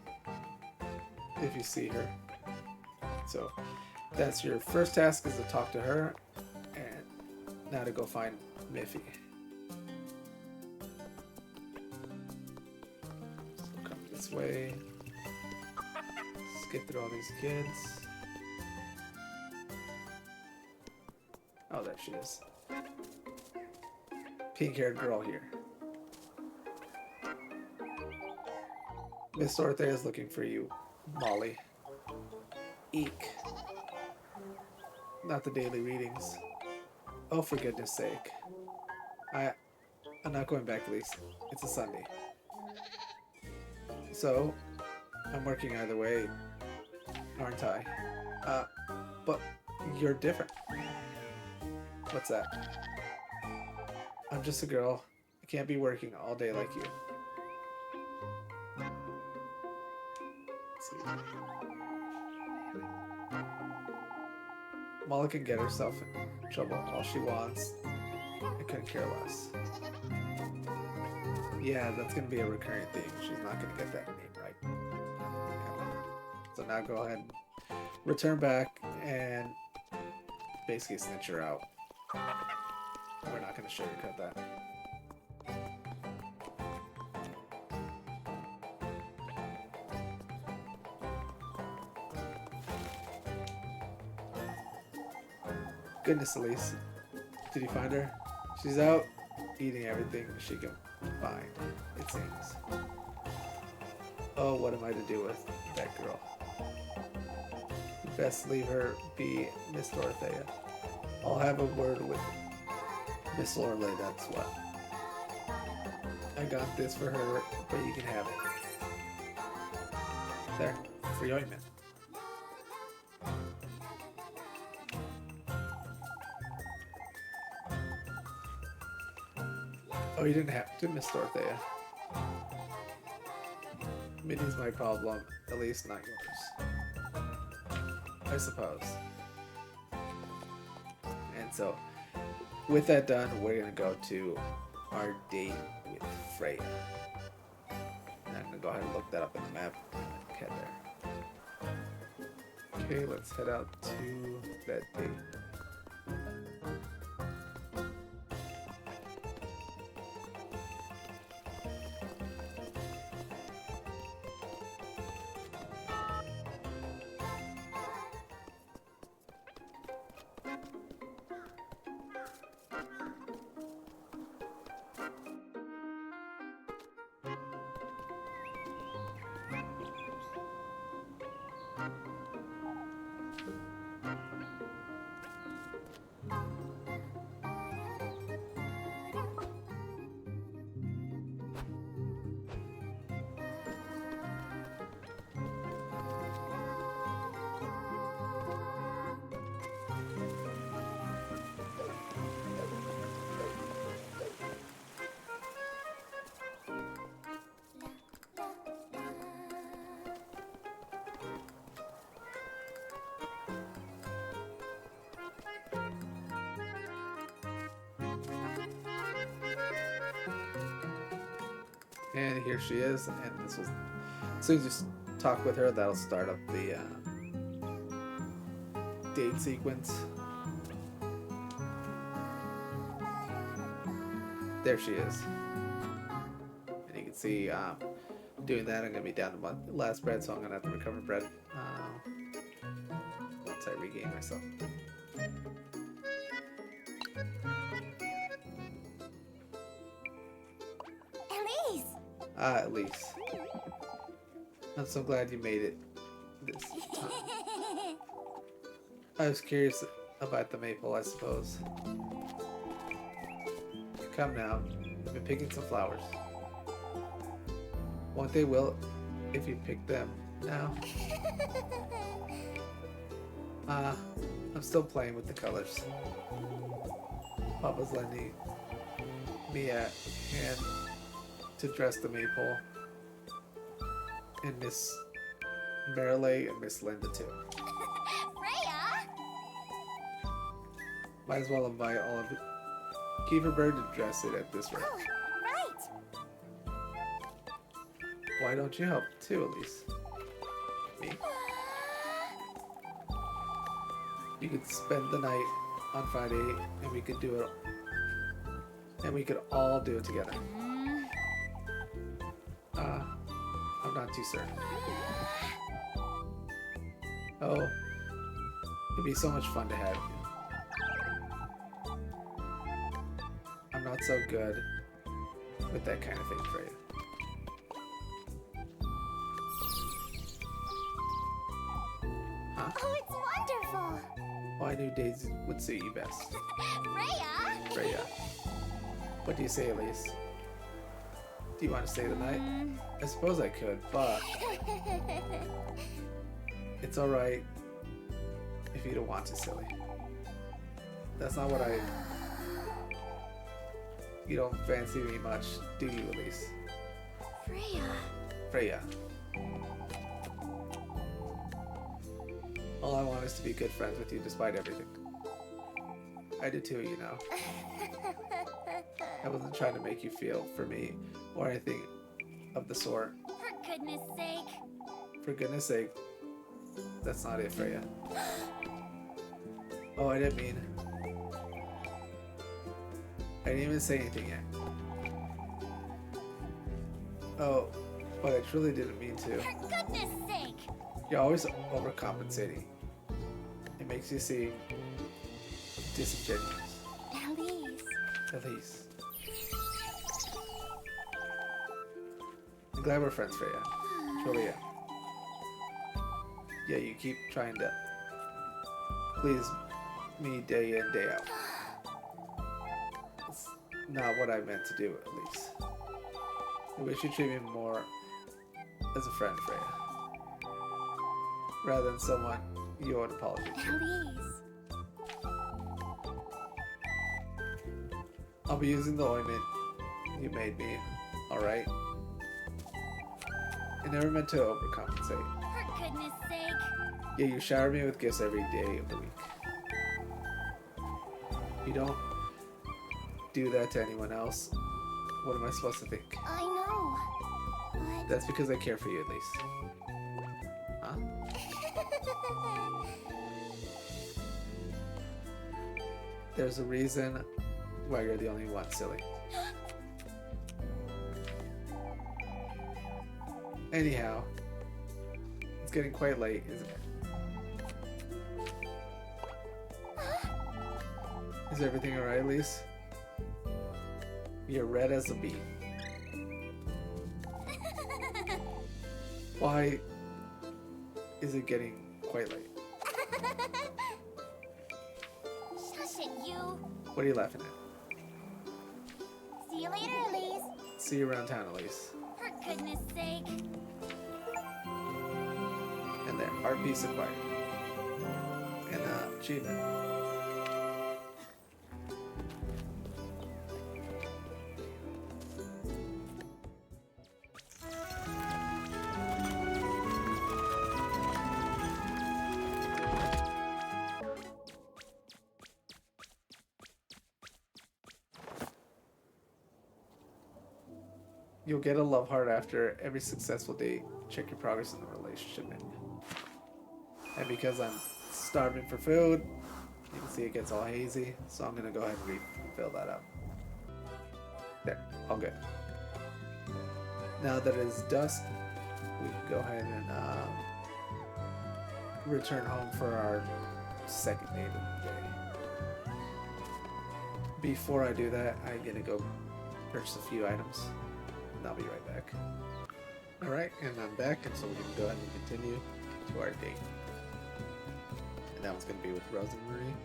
if you see her? So, that's your first task, is to talk to her, and now to go find Miffy. So come this way. Skip through all these kids. Oh, there she is. Pink-haired girl here. Miss Dorothea is looking for you, Molly. Eek. Not the daily readings. Oh, for goodness sake. I'm not going back, Elise. It's a Sunday. So, I'm working either way, aren't I? But you're different. What's that? I'm just a girl. I can't be working all day like you. Let's see. Molly can get herself in trouble all she wants. I couldn't care less. Yeah, that's going to be a recurring theme. She's not going to get that name right. Yeah. So now go ahead and return back and basically snitch her out. We're not going to sugarcoat that. Goodness, Elise. Did you find her? She's out eating everything she can find, it seems. Oh, what am I to do with that girl? You best leave her be, Miss Dorothea. I'll have a word with Miss Lorelei, that's what. I got this for her, but you can have it. There, free ointment. Oh, you didn't have to, Miss Dorothea. Minnie's my problem, at least not yours. I suppose. And so, with that done, we're going to go to our date with Freya. And I'm going to go ahead and look that up in the map. Head there. Okay, let's head out to that date. And here she is, and this will, as soon as you talk with her, that'll start up the date sequence. There she is. And you can see, doing that, I'm going to be down to my last bread, so I'm going to have to recover bread once I regain myself. Elise! Elise. I'm so glad you made it this time. I was curious about the maple, I suppose. Come now, I've been picking some flowers. Won't they will if you pick them now? I'm still playing with the colors. Papa's lending me a hand to dress the maple. And Miss Marilyn and Miss Linda too. Freya! Might as well invite all of it. Keep a bird to dress it at this rate. Oh, right! Why don't you help too, Elise? Me? You could spend the night on Friday and we could do it. And we could all do it together. I'm not too certain. Oh, it'd be so much fun to have you. I'm not so good with that kind of thing, Freya. Huh? Oh, it's wonderful! Oh, I knew Daisy would suit you best. Freya! Freya. What do you say, Elise? Do you want to stay the night? I suppose I could, but it's alright if you don't want to, silly. That's not what I... You don't fancy me much, do you, Elise? Freya. Freya. All I want is to be good friends with you despite everything. I do too, you know. I wasn't trying to make you feel for me or anything of the sort. For goodness sake. For goodness sake. That's not it, Freya. Oh, I didn't mean... I didn't even say anything yet. Oh, but I truly didn't mean to. For goodness sake. You're always overcompensating. It makes you seem disingenuous. Elise. Elise. I'm glad we're friends, Freya. Truly am. Yeah, you keep trying to please me day in, day out. It's not what I meant to do, at least. I wish you treat me more as a friend, Freya. Rather than someone you owe an apology to. Elise. I'll be using the ointment you made me, alright? I never meant to overcompensate. For goodness sake. Yeah, you shower me with gifts every day of the week. You don't do that to anyone else. What am I supposed to think? I know. But... That's because I care for you, at least. Huh? There's a reason why you're the only one, silly. Anyhow, it's getting quite late, isn't it? Is everything alright, Elise? You're red as a beet. Why is it getting quite late? Shush it, you. What are you laughing at? See you later, Elise. See you around town, Elise. For goodness sake. And there, art piece acquired. And achievement. You'll get a love heart after every successful date. Check your progress in the relationship menu. And because I'm starving for food, you can see it gets all hazy, so I'm gonna go ahead and refill that up. There, all good. Now that it is dusk, we can go ahead and return home for our second date of the day. Before I do that, I'm gonna go purchase a few items, and I'll be right back. Alright, and I'm back, and so we can go ahead and continue to our date. And that one's gonna be with Rozenmarine.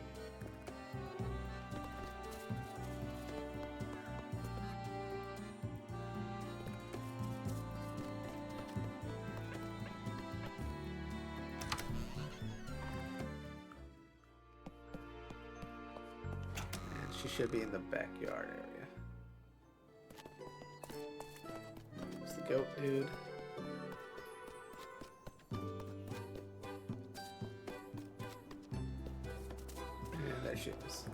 She should be in the backyard area. There's the goat dude. And there she is.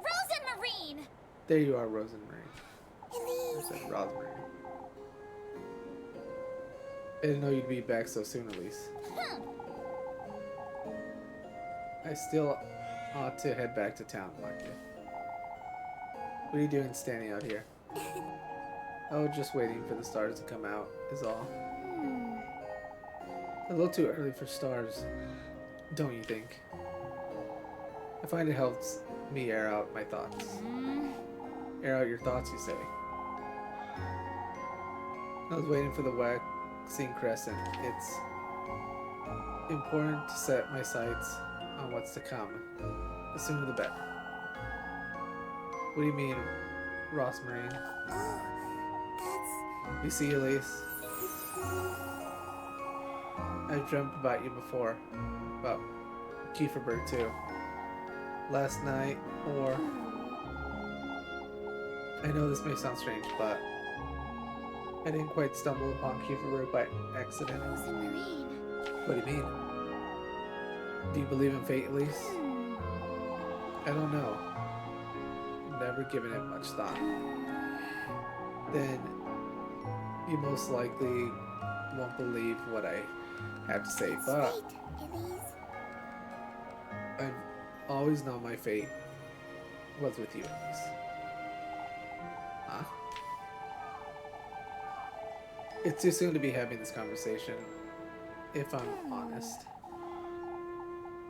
Rozenmarine! There you are, Rozenmarine. Elise! I said Rozenmarine. I didn't know you'd be back so soon, Elise. I still ought to head back to town, like you. What are you doing standing out here? Oh, just waiting for the stars to come out, is all. A little too early for stars, don't you think? I find it helps me air out my thoughts. Air out your thoughts, you say? I was waiting for the waxing crescent. It's important to set my sights on what's to come. The sooner the better. What do you mean, Rozenmarine? Oh, You see, Elise? I've dreamt about you before. About Kieferberg, too. Last night, or... I know this may sound strange, but... I didn't quite stumble upon Kieferberg by accident. Rozenmarine. What do you mean? Do you believe in fate, Elise? I don't know. Never given it much thought. Then you most likely won't believe what I have to say, but Wait, Elise. I've always known my fate was with you, Elise. Huh? It's too soon to be having this conversation, if I'm honest.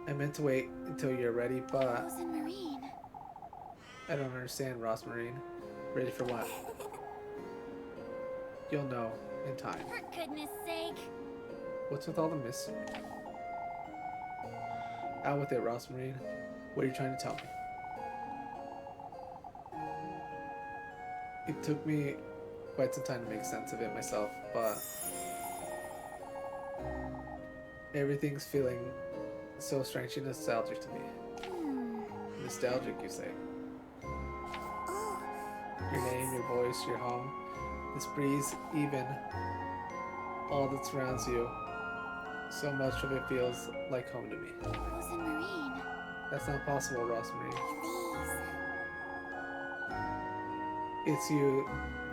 I meant to wait until you're ready, but Rozenmarine. I don't understand, Rozenmarine. Ready for what? You'll know in time. For goodness sake. What's with all the mystery? Out with it, Rozenmarine. What are you trying to tell me? It took me quite some time to make sense of it myself, but everything's feeling so strangely nostalgic to me. Nostalgic, you say? Oh, Your name, your voice, your home, this breeze, even all that surrounds you. So much of it feels like home to me. Rozenmarine. That's not possible, Rozenmarine. Elise. It's you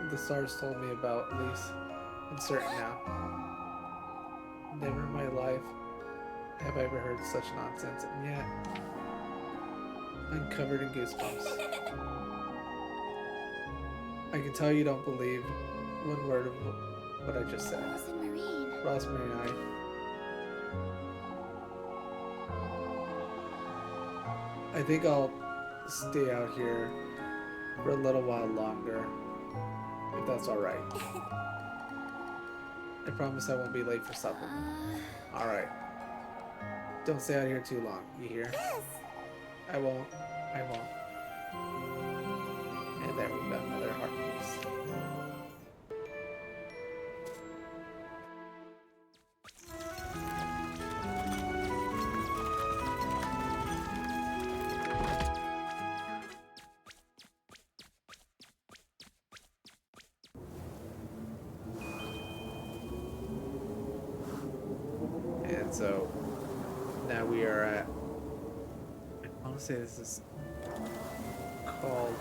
the stars told me about, Elise. I'm certain now. Never in my life have I ever heard such nonsense, and yet I'm covered in goosebumps. I can tell you don't believe one word of what I just said. Rozenmarine. Rozenmarine, I think I'll stay out here for a little while longer, if that's alright. I promise I won't be late for supper. Alright. Don't stay out here too long, you hear? Yes. I won't. I won't. And there we've got another heart piece. And so now that we are at. I want to say this is called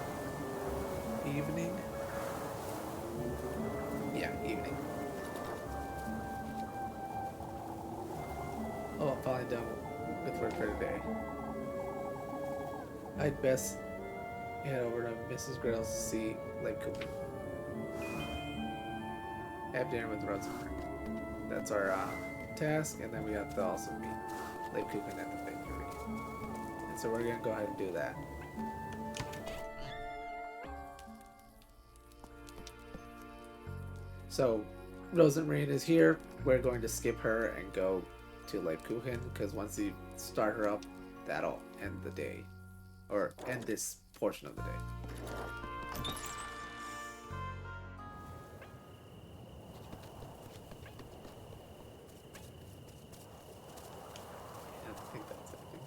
Evening. Yeah, Evening. Oh, I'm finally done with work for today. I'd best head over to Mrs. Grill's to see Lebkuchen. Have dinner with Rozenmarine. That's our task, and then we have to also meet Lebkuchen at the bakery. And so we're gonna go ahead and do that. So Rozenmarine is here. We're going to skip her and go to Lebkuchen because once you start her up, that'll end the day, or end this portion of the day. I think that's everything.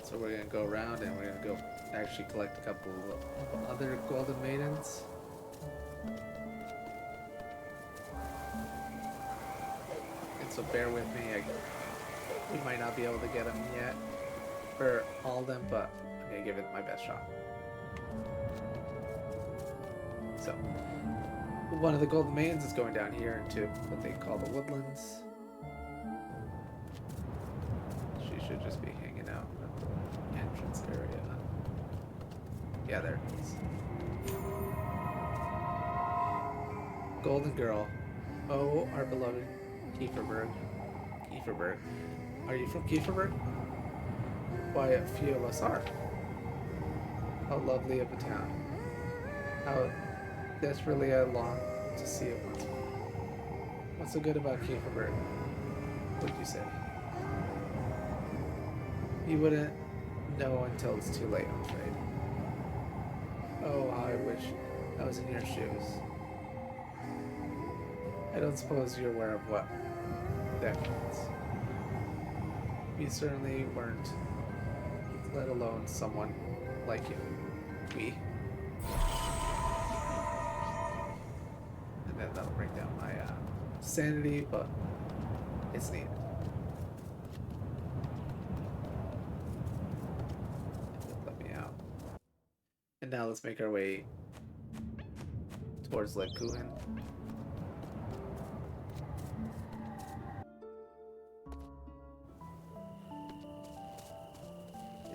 So we're gonna go around and we're gonna go actually collect a couple of other golden maidens. And so bear with me, we might not be able to get them yet, for all of them, but I'm gonna give it my best shot. So, one of the golden maidens is going down here into what they call the woodlands. She should just be hanging out at the entrance area. Yeah, there it is. Golden girl. Oh, our beloved Kieferberg. Kieferberg. Are you from Kieferberg? Why, a few of us are. How lovely of a town. How desperately I long to see it once more. What's so good about Kieferberg? What'd you say? You wouldn't know until it's too late, I'm afraid. Oh, how I wish I was in your shoes. I don't suppose you're aware of what that means. We certainly weren't, let alone someone like you. We. And then that'll bring down my sanity, but it's needed. Let me out. And now let's make our way towards Lebkuchen.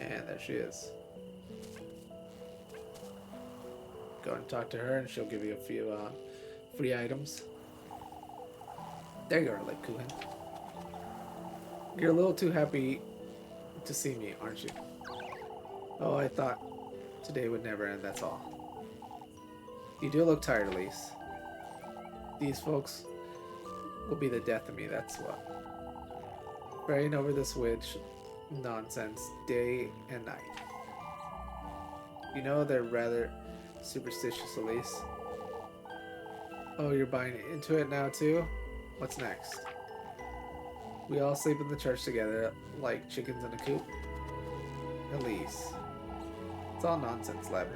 And there she is. Go and talk to her and she'll give you a few free items. There you are, Lebkuchen. You're a little too happy to see me, aren't you? Oh, I thought today would never end, that's all. You do look tired, Elise. These folks will be the death of me, that's what. Praying over this witch nonsense day and night. You know they're rather superstitious, Elise. Oh, you're buying into it now too? What's next? We all sleep in the church together like chickens in a coop? Elise. It's all nonsense, Levin.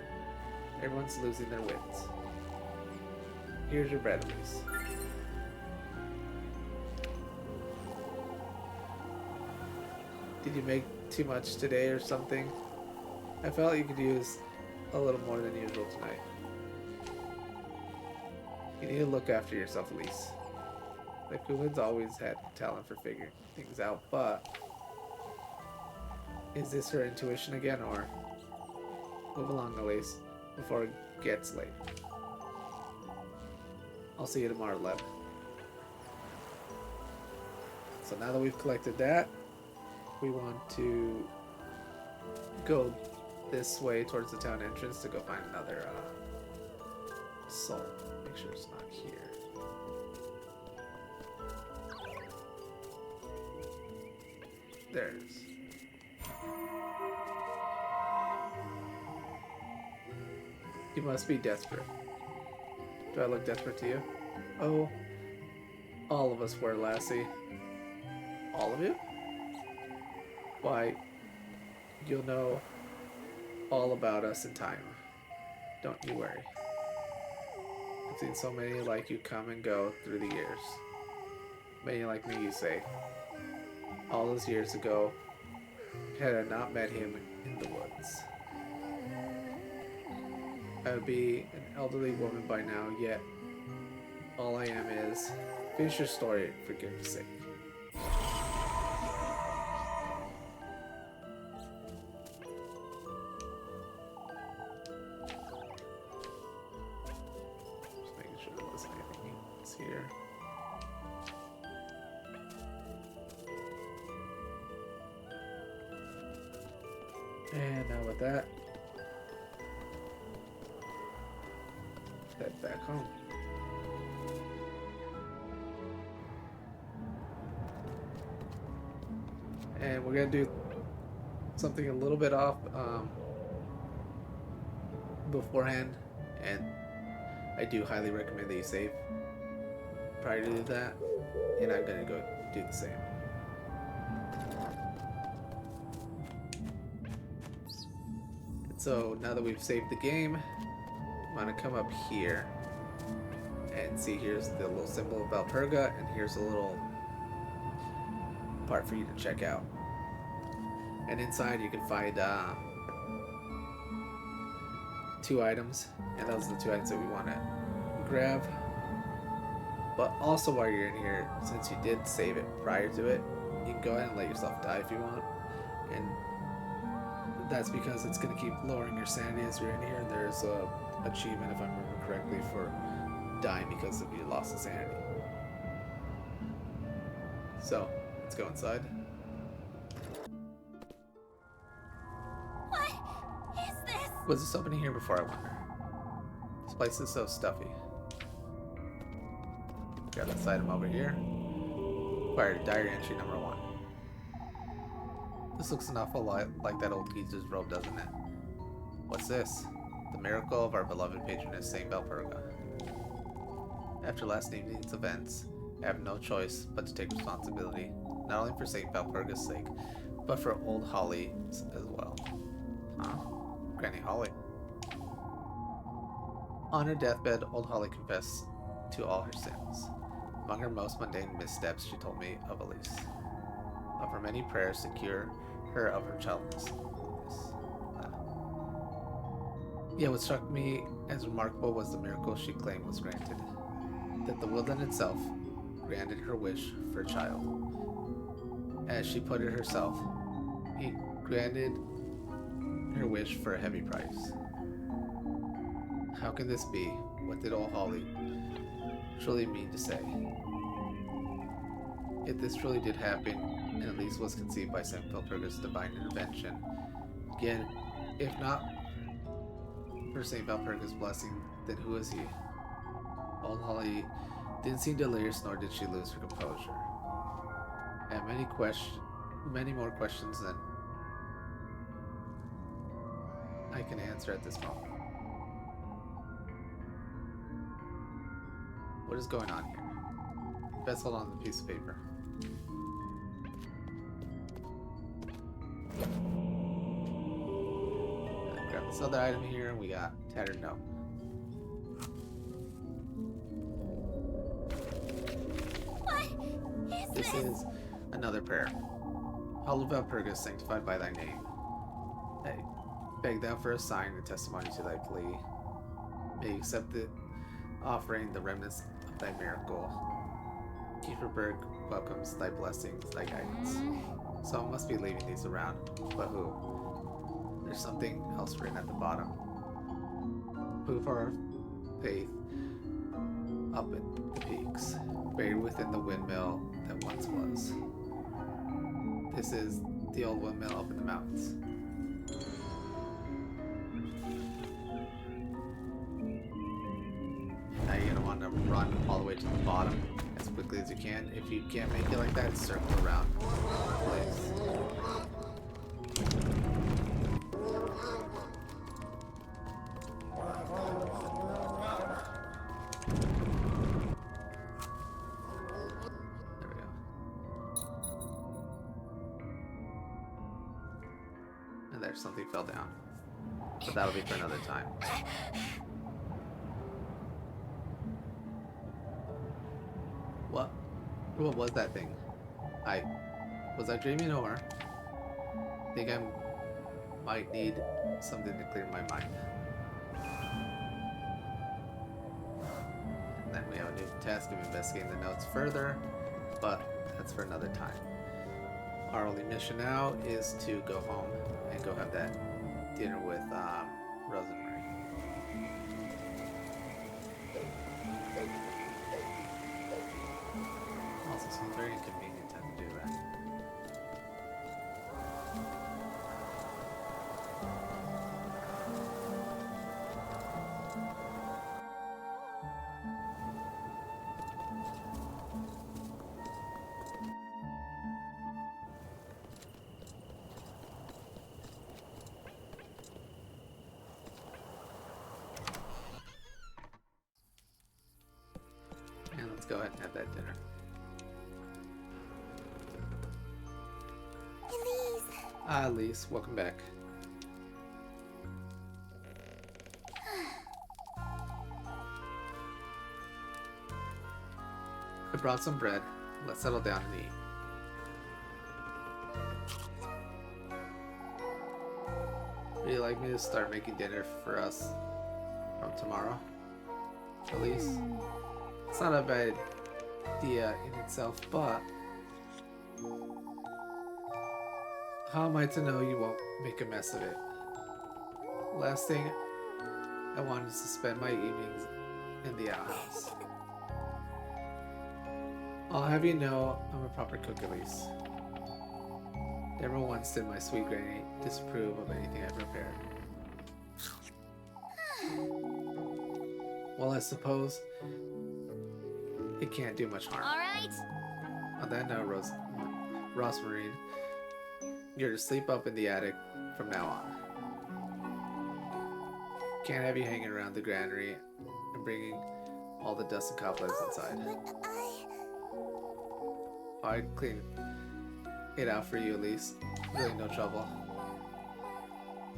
Everyone's losing their wits. Here's your bread, Elise. Did you make too much today or something? I felt you could use a little more than usual tonight. You need to look after yourself, Elise. Lebkuchen's always had talent for figuring things out, but is this her intuition again, or move along, Elise, before it gets late. I'll see you tomorrow, Lev. So now that we've collected that, we want to go this way towards the town entrance to go find another soul. Make sure it's not here. There it is. You must be desperate. Do I look desperate to you? Oh, all of us were, lassie. All of you? Why, You'll know all about us in time. Don't you worry. I've seen so many like you come and go through the years. Many like me, you say. All those years ago, had I not met him in the woods, I would be an elderly woman by now, yet all I am is... Finish your story, for goodness sake. Just making sure there wasn't anything else here. And now with that, head back home. And we're gonna do something a little bit off beforehand, and I do highly recommend that you save prior to that, and I'm gonna go do the same. So now that we've saved the game, I'm gonna come up here and see, here's the little symbol of Valperga, and here's a little part for you to check out. And inside you can find 2 items, and those are the 2 items that we want to grab. But also while you're in here, since you did save it prior to it, you can go ahead and let yourself die if you want. And that's because it's going to keep lowering your sanity as you're in here, and there's a achievement, if I remember correctly, for dying because of your loss of sanity. So, let's go inside. What is this? Was there something here before, I wonder? This place is so stuffy. Got this item over here. Acquired diary entry number 1. This looks an awful lot like that old geezer's robe, doesn't it? What's this? The miracle of our beloved patroness, Saint Valperga. After last evening's events, I have no choice but to take responsibility, not only for Saint Valperga's sake, but for old Holly as well. Huh? Granny Holly. On her deathbed, old Holly confessed to all her sins. Among her most mundane missteps, she told me of Elise, of her many prayers to cure her of her childlessness. Yet what struck me as remarkable was the miracle she claimed was granted. That the woodland itself granted her wish for a child. As she put it herself, he granted her wish for a heavy price. How can this be? What did old Holly truly mean to say? If this truly did happen, and Elise was conceived by Saint Valperga's divine intervention, again, if not for Saint Valperga's blessing, then who is he? Old Holly didn't seem delirious, nor did she lose her composure. I have many more questions than I can answer at this moment. What is going on here? Best hold on to the piece of paper. Grab this other item here, and we got Tattered Note. This is another prayer. Hollow Valperga, sanctified by thy name. I beg thou for a sign and testimony to thy plea. May you accept the offering, the remnants of thy miracle. Kieferberg welcomes thy blessings, thy guidance. Someone must be leaving these around, but who? There's something else written at the bottom. Proof our faith up in the peaks, buried within the windmill that once was. This is the old windmill up in the mountains. Now you're gonna want to run all the way to the bottom as quickly as you can. If you can't make it like that, circle around the place. There we go. And But that'll be for another time. What? What was that thing? Was I dreaming, or think I might need something to clear my mind? And then we have a new task of investigating the notes further, but that's for another time. Our only mission now is to go home and go have that dinner with Rozenmarine. Also, seems very inconvenient to have to do that. And let's go ahead and have that dinner. Elise. Elise, welcome back. I brought some bread. Let's settle down and eat. Would you like me to start making dinner for us from tomorrow? Elise? It's not a bad idea in itself, but how am I to know you won't make a mess of it? Last thing I want is to spend my evenings in the outhouse. I'll have you know I'm a proper cook, Elise. Never once did my sweet granny disapprove of anything I prepared. Well, I suppose it can't do much harm. All right. On that note, Rozenmarine, you're to sleep up in the attic from now on. Can't have you hanging around the granary and bringing all the dust and cobwebs inside. I'd clean it out for you, Elise. Really no trouble.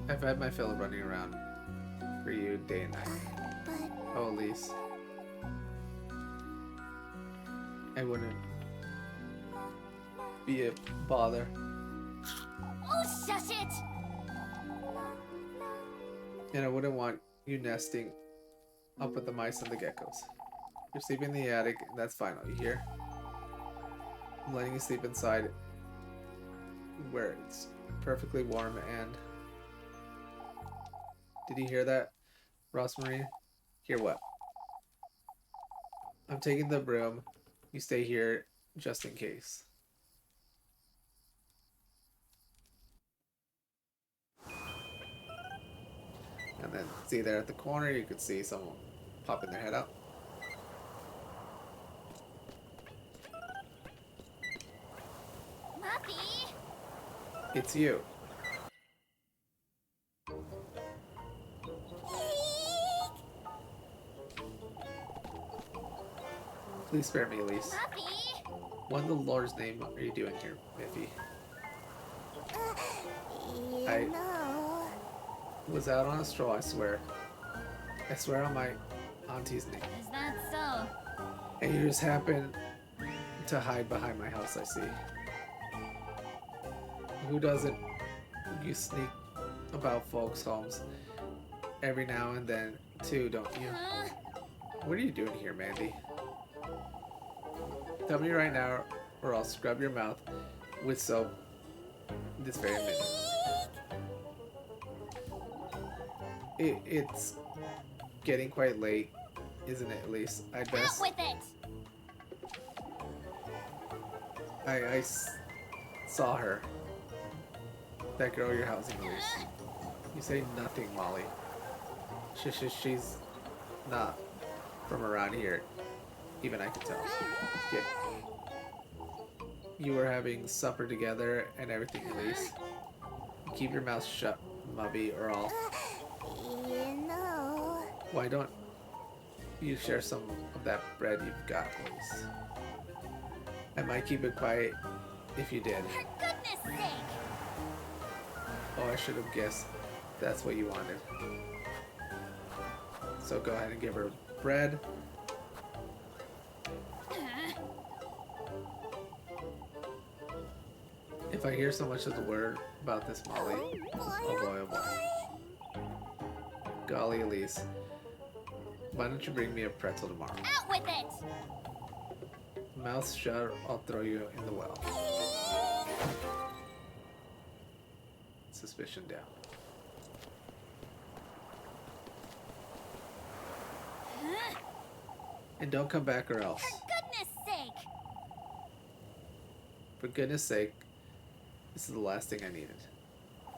I've had my fill of running around for you day and night. Oh, Elise. I wouldn't be a bother. Oh, shush it! And I wouldn't want you nesting up with the mice and the geckos. You're sleeping in the attic, and that's fine, you hear? I'm letting you sleep inside where it's perfectly warm and... Did you hear that, Rozenmarine? Hear what? I'm taking the broom. You stay here just in case. And then see there at the corner, you could see someone popping their head out. Muffy! It's you. Please spare me, Elise. Muffy! What in the Lord's name are you doing here, Miffy? I was out on a stroll, I swear. I swear on my auntie's name. Is that so? And you just happen to hide behind my house, I see. Who doesn't? You sneak about folks' homes every now and then, too, don't you? Huh? What are you doing here, Mandy? Tell me right now, or I'll scrub your mouth with soap this very minute. It's getting quite late, isn't it, Elise? I'd best... Out with it! I saw her. That girl you're housing, Elise. You say nothing, Molly. She's not from around here. Even I can tell. Yeah. You were having supper together and everything, Elise. Keep your mouth shut, Mubby, or I'll... Why don't you share some of that bread you've got, Elise? I might keep it quiet if you did. For goodness sake! Oh, I should have guessed That's what you wanted. So go ahead and give her bread. If I hear so much of the word about this Molly, oh boy, oh boy. Golly, Elise. Why don't you bring me a pretzel tomorrow? Out with it! Mouth shut, I'll throw you in the well. Suspicion down. And don't come back or else. For goodness sake! For goodness sake, this is the last thing I needed.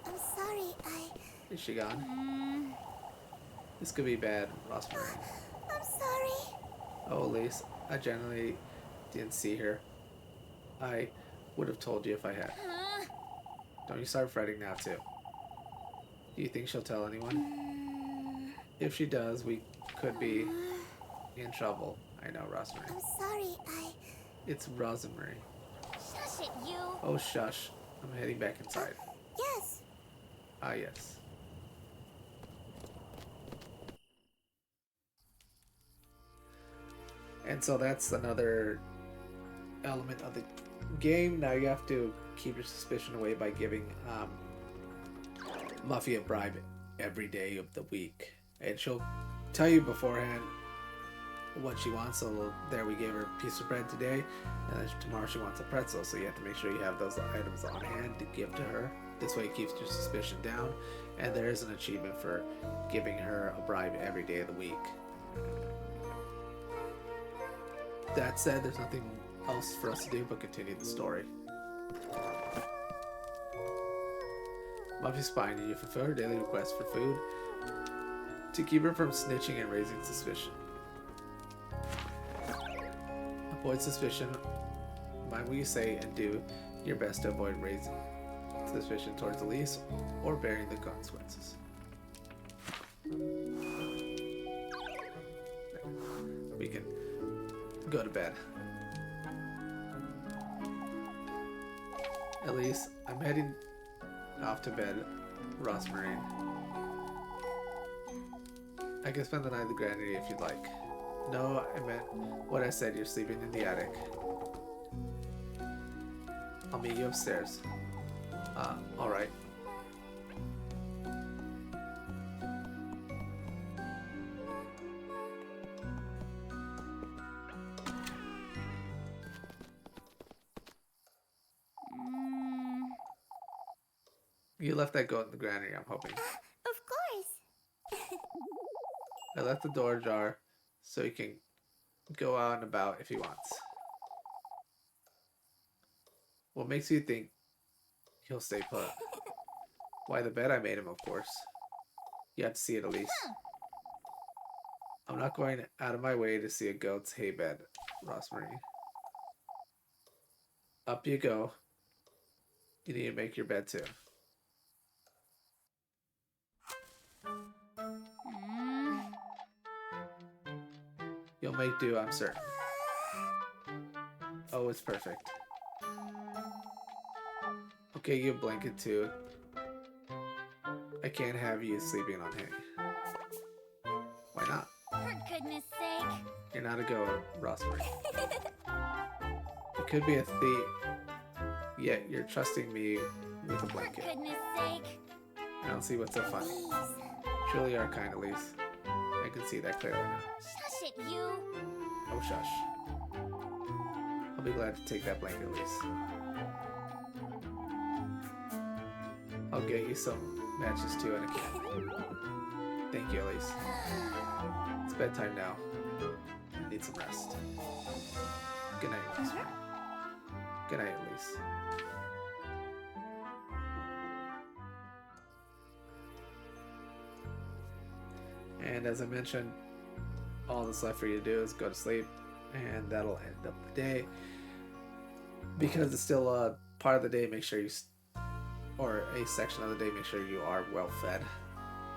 I'm sorry, Is she gone? This could be bad, Rozenmarine. I'm sorry. Oh, Elise, I generally didn't see her. I would have told you if I had. Don't you start fretting now, too. Do you think she'll tell anyone? If she does, we could be in trouble. I know, Rozenmarine. I'm sorry, It's Rozenmarine. Shush it, you! Oh, shush. I'm heading back inside. Yes. Ah, yes. And so that's another element of the game. Now you have to keep your suspicion away by giving Muffy a bribe every day of the week. And she'll tell you beforehand what she wants. So there, we gave her a piece of bread today, and then tomorrow she wants a pretzel. So you have to make sure you have those items on hand to give to her. This way it keeps your suspicion down. And there is an achievement for giving her a bribe every day of the week. That said, there's nothing else for us to do but continue the story. Muffy's fine, and you fulfill her daily request for food to keep her from snitching and raising suspicion. Avoid suspicion. Mind what you say and do your best to avoid raising suspicion towards Elise or bearing the consequences. We can go to bed. Elise, I'm heading off to bed, Rozenmarine. I can spend the night at the granary if you'd like. No, I meant what I said. You're sleeping in the attic. I'll meet you upstairs. Alright. You left that goat in the granary, I'm hoping. Of course. I left the door ajar so he can go out and about if he wants. What makes you think he'll stay put? Why, the bed I made him, of course. You have to see it, Elise. I'm not going out of my way to see a goat's hay bed, Rozenmarine. Up you go. You need to make your bed too. You'll make do, I'm certain. Oh, it's perfect. Okay, you a blanket too. I can't have you sleeping on hay. Why not? For goodness sake! You're not a goat, Rozenmarine. It could be a thief, yet you're trusting me with a For blanket. goodness sake! I don't see what's so funny. Truly you are kind, Elise. I can see that clearly now. Shush it, you! Oh, shush. I'll be glad to take that blanket, Elise. I'll get you some matches too and a can. Thank you, Elise. It's bedtime now. I need some rest. Good night, Rozenmarine. Good night, Elise. And as I mentioned, all that's left for you to do is go to sleep, and that'll end up the day. Because it's still a part of the day, make sure you, or a section of the day, make sure you are well fed,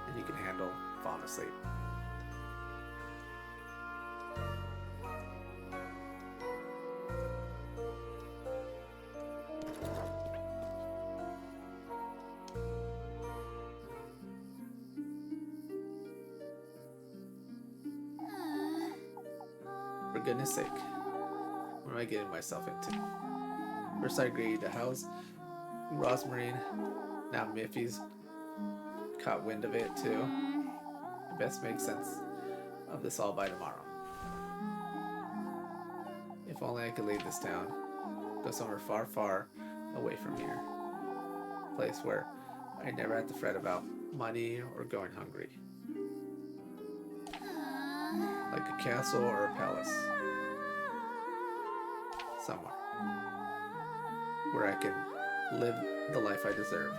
and you can handle falling asleep. For goodness sake. What am I getting myself into? First I agreed to house Rozenmarine. Now Miffy's caught wind of it too. I best make sense of this all by tomorrow. If only I could leave this town. Go somewhere far, far away from here. A place where I never have to fret about money or going hungry. Like a castle or a palace. Somewhere. Where I can live the life I deserve.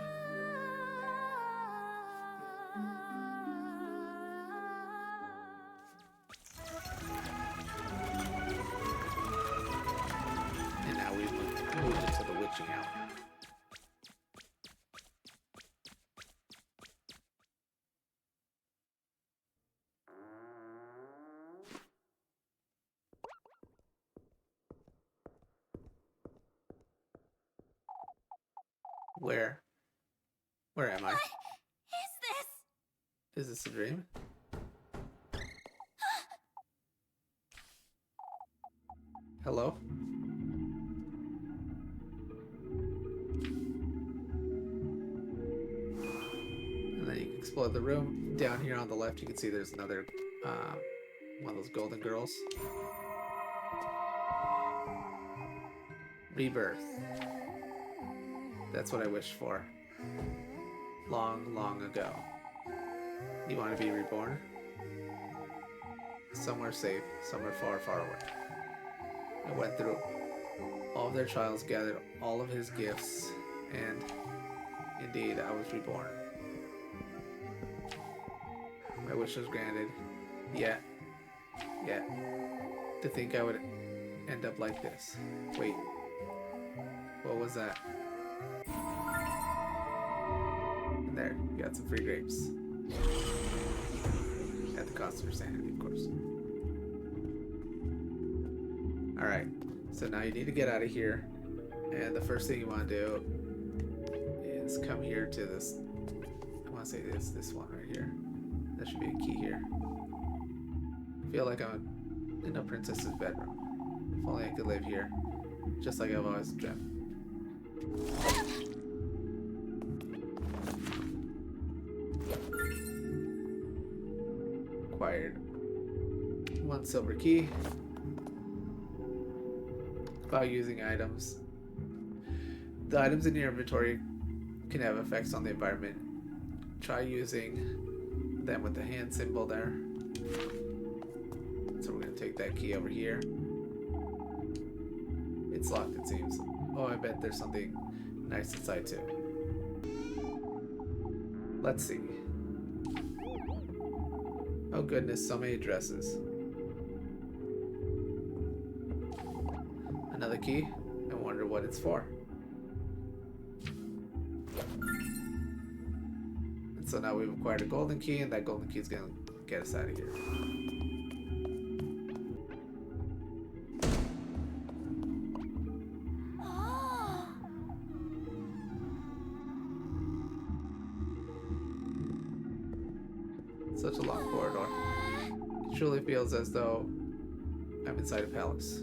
And now we've moved into the witching hour. Where am I? What is this? Is this a dream? Hello? And then you can explore the room. Down here on the left you can see there's another one of those golden girls. Rebirth. That's what I wished for. Long, long ago. You want to be reborn? Somewhere safe, somewhere far, far away. I went through all of their trials, gathered all of his gifts, and indeed, I was reborn. My wish was granted, yet, to think I would end up like this. Wait, what was that? And there, you got some free grapes. At the cost of your sanity, of course. Alright, so now you need to get out of here. And the first thing you want to do is come here to this. I want to say this one right here. There should be a key here. I feel like I'm in a princess's bedroom. If only I could live here, just like I've always dreamt. Acquired 1 silver key. About using items. The items in your inventory can have effects on the environment. Try using them with the hand symbol there. So we're going to take that key over here. It's locked, it seems. Oh, I bet there's something nice inside too. Let's see. Oh goodness, so many dresses. Another key. I wonder what it's for. And so now we've acquired a golden key, and that golden key is going to get us out of here. Such a long corridor. It truly feels as though I'm inside a palace.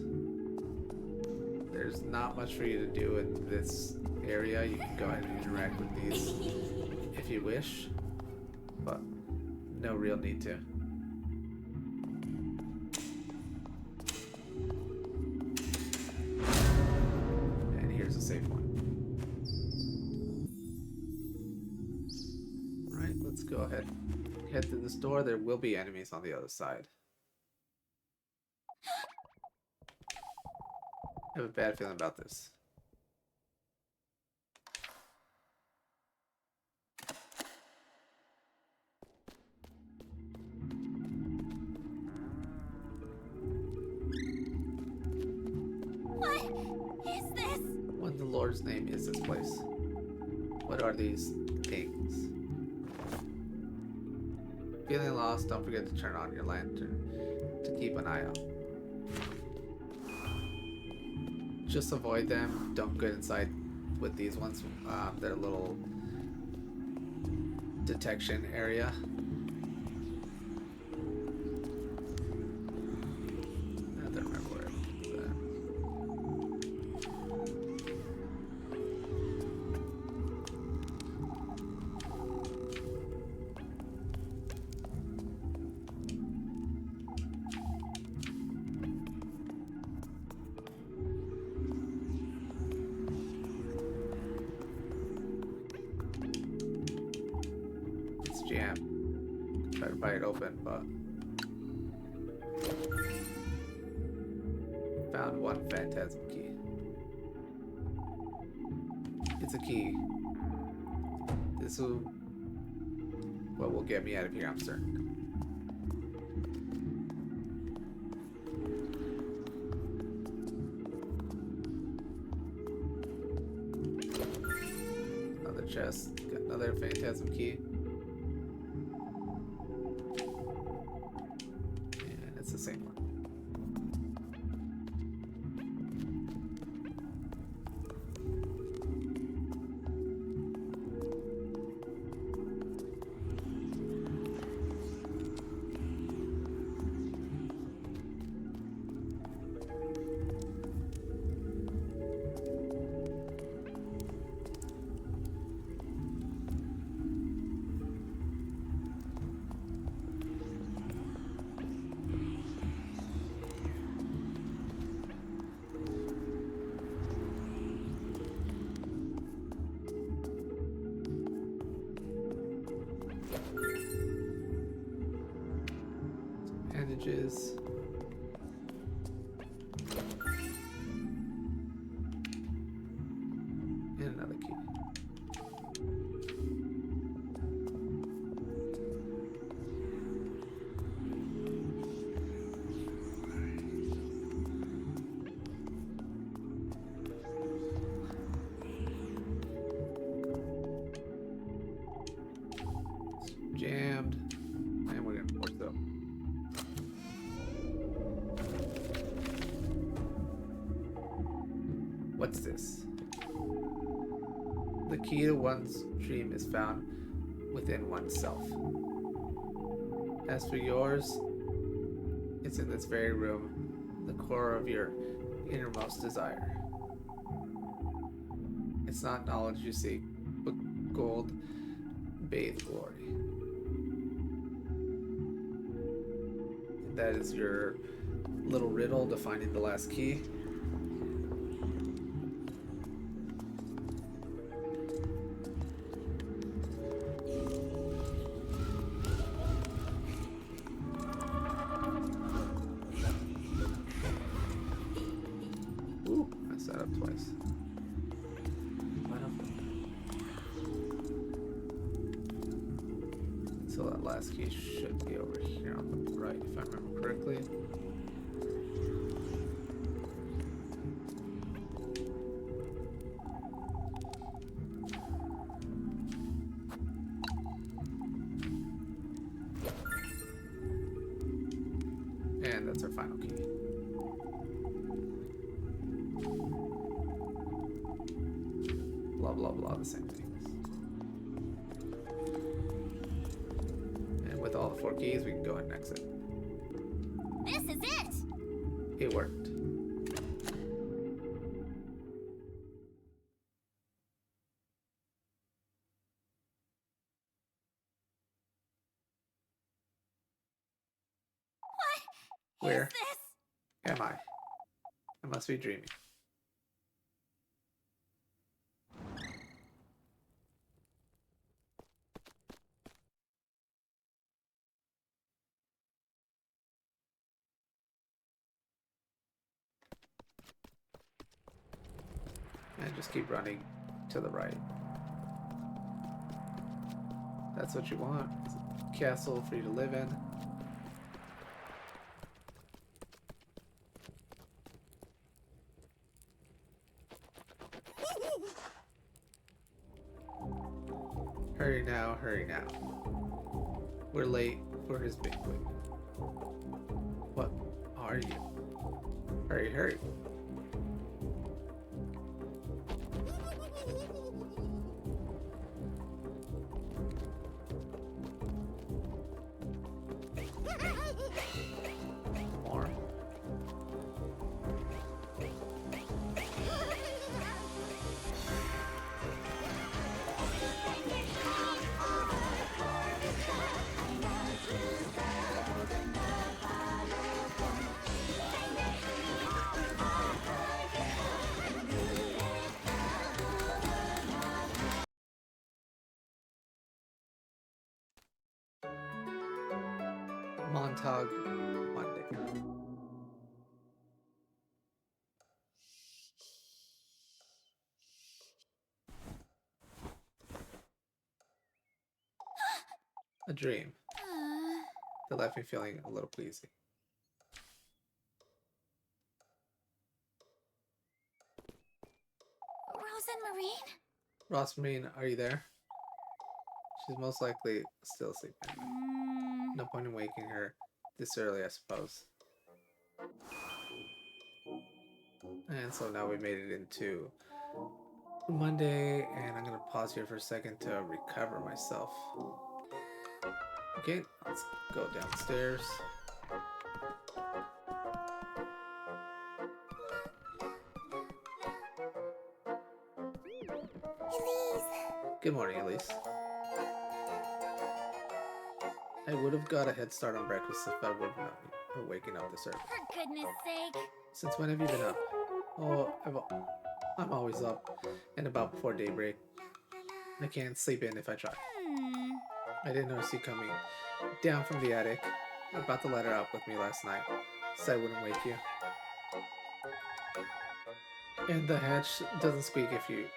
There's not much for you to do in this area. You can go ahead and interact with these if you wish, but no real need to. And here's a safe one. Alright, let's go ahead. Head to this door. There will be enemies on the other side. I have a bad feeling about this. What is this? What in the Lord's name is this place? What are these things? Feeling lost, don't forget to turn on your lantern to keep an eye out. Just avoid them. Don't get inside with these ones. They're a little detection area. Another to pry it open, but found one phantasm key. It's a key. This will what will get me out of here, I'm certain. Another chest. Got another phantasm key. And it's the same one. Bandages. And another key. It's jammed. And we're gonna force it up. What's this? The key to one's dream is found within oneself. As for yours, it's in this very room, the core of your innermost desire. It's not knowledge you seek, but gold bathed glory. And that is your little riddle to finding the last key. Ooh, I set up twice. So that last key should be over here on the right, if I remember correctly. And that's our final key. Blah blah blah, the same things. And with all the 4 keys, we can go and exit. This is it! It worked. Where Is this? am I? I must be dreaming. And just keep running to the right. That's what you want. It's a castle for you to live in. Hurry now, hurry now. We're late for his banquet. What are you? Hurry, hurry. More. Montauk Monday. A dream that left me feeling a little queasy. Rozenmarine? Rozenmarine, are you there? She's most likely still sleeping. No point in waking her this early, I suppose. And so now we made it into Monday, and I'm gonna pause here for a second to recover myself. Okay, let's go downstairs. Elise. Good morning, Elise. I would have got a head start on breakfast if I would have known you were waking up this early. For goodness sake. Since when have you been up? Oh, I'm always up and about before daybreak. I can't sleep in if I try. I didn't notice you coming down from the attic. I brought the letter out with me last night, so I wouldn't wake you. And the hatch doesn't squeak if you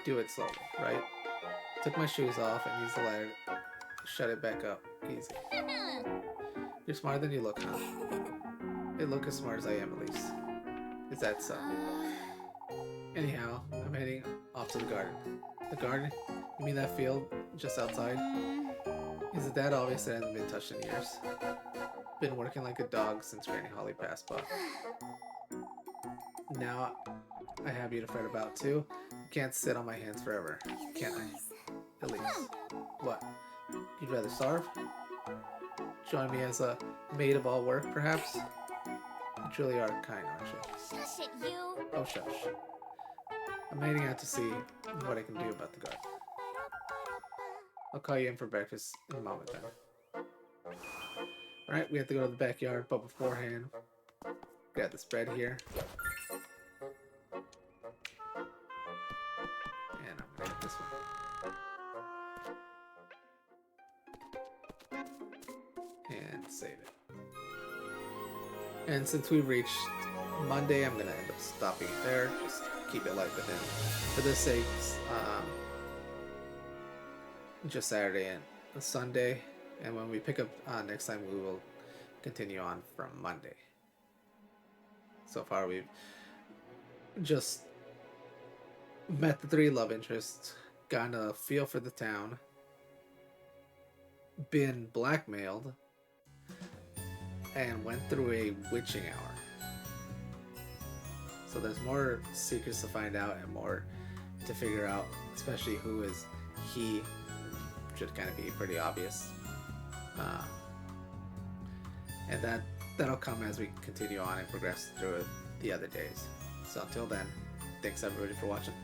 do it slowly, right? Took my shoes off and used the letter to shut it back up. Easy. You're smarter than you look, huh? You look as smart as I am, Elise. Is that so? Anyhow, I'm heading off to the garden. The garden? You mean that field just outside? Is it that obvious it hasn't been touched in years? Been working like a dog since Granny Holly passed by. Now I have you to fret about too. Can't sit on my hands forever, can I? Elise. What? You'd rather starve? Join me as a maid of all work, perhaps? You truly are kind, aren't you? Shush it, you. Oh, shush. I'm heading out to see what I can do about the garden. I'll call you in for breakfast in a moment then. Alright, we have to go to the backyard, but beforehand, grab this bread here. And I'm gonna get this one. And save it. And since we've reached Monday, I'm gonna end up stopping it there. Just keep it light within. For this sake, just Saturday and Sunday. And when we pick up next time, we will continue on from Monday. So far, we've just met the 3 love interests, gotten a feel for the town, been blackmailed, and went through a witching hour. So there's more secrets to find out and more to figure out, especially who is he. Should kind of be pretty obvious. And that'll come as we continue on and progress through the other days. So until then, thanks everybody for watching.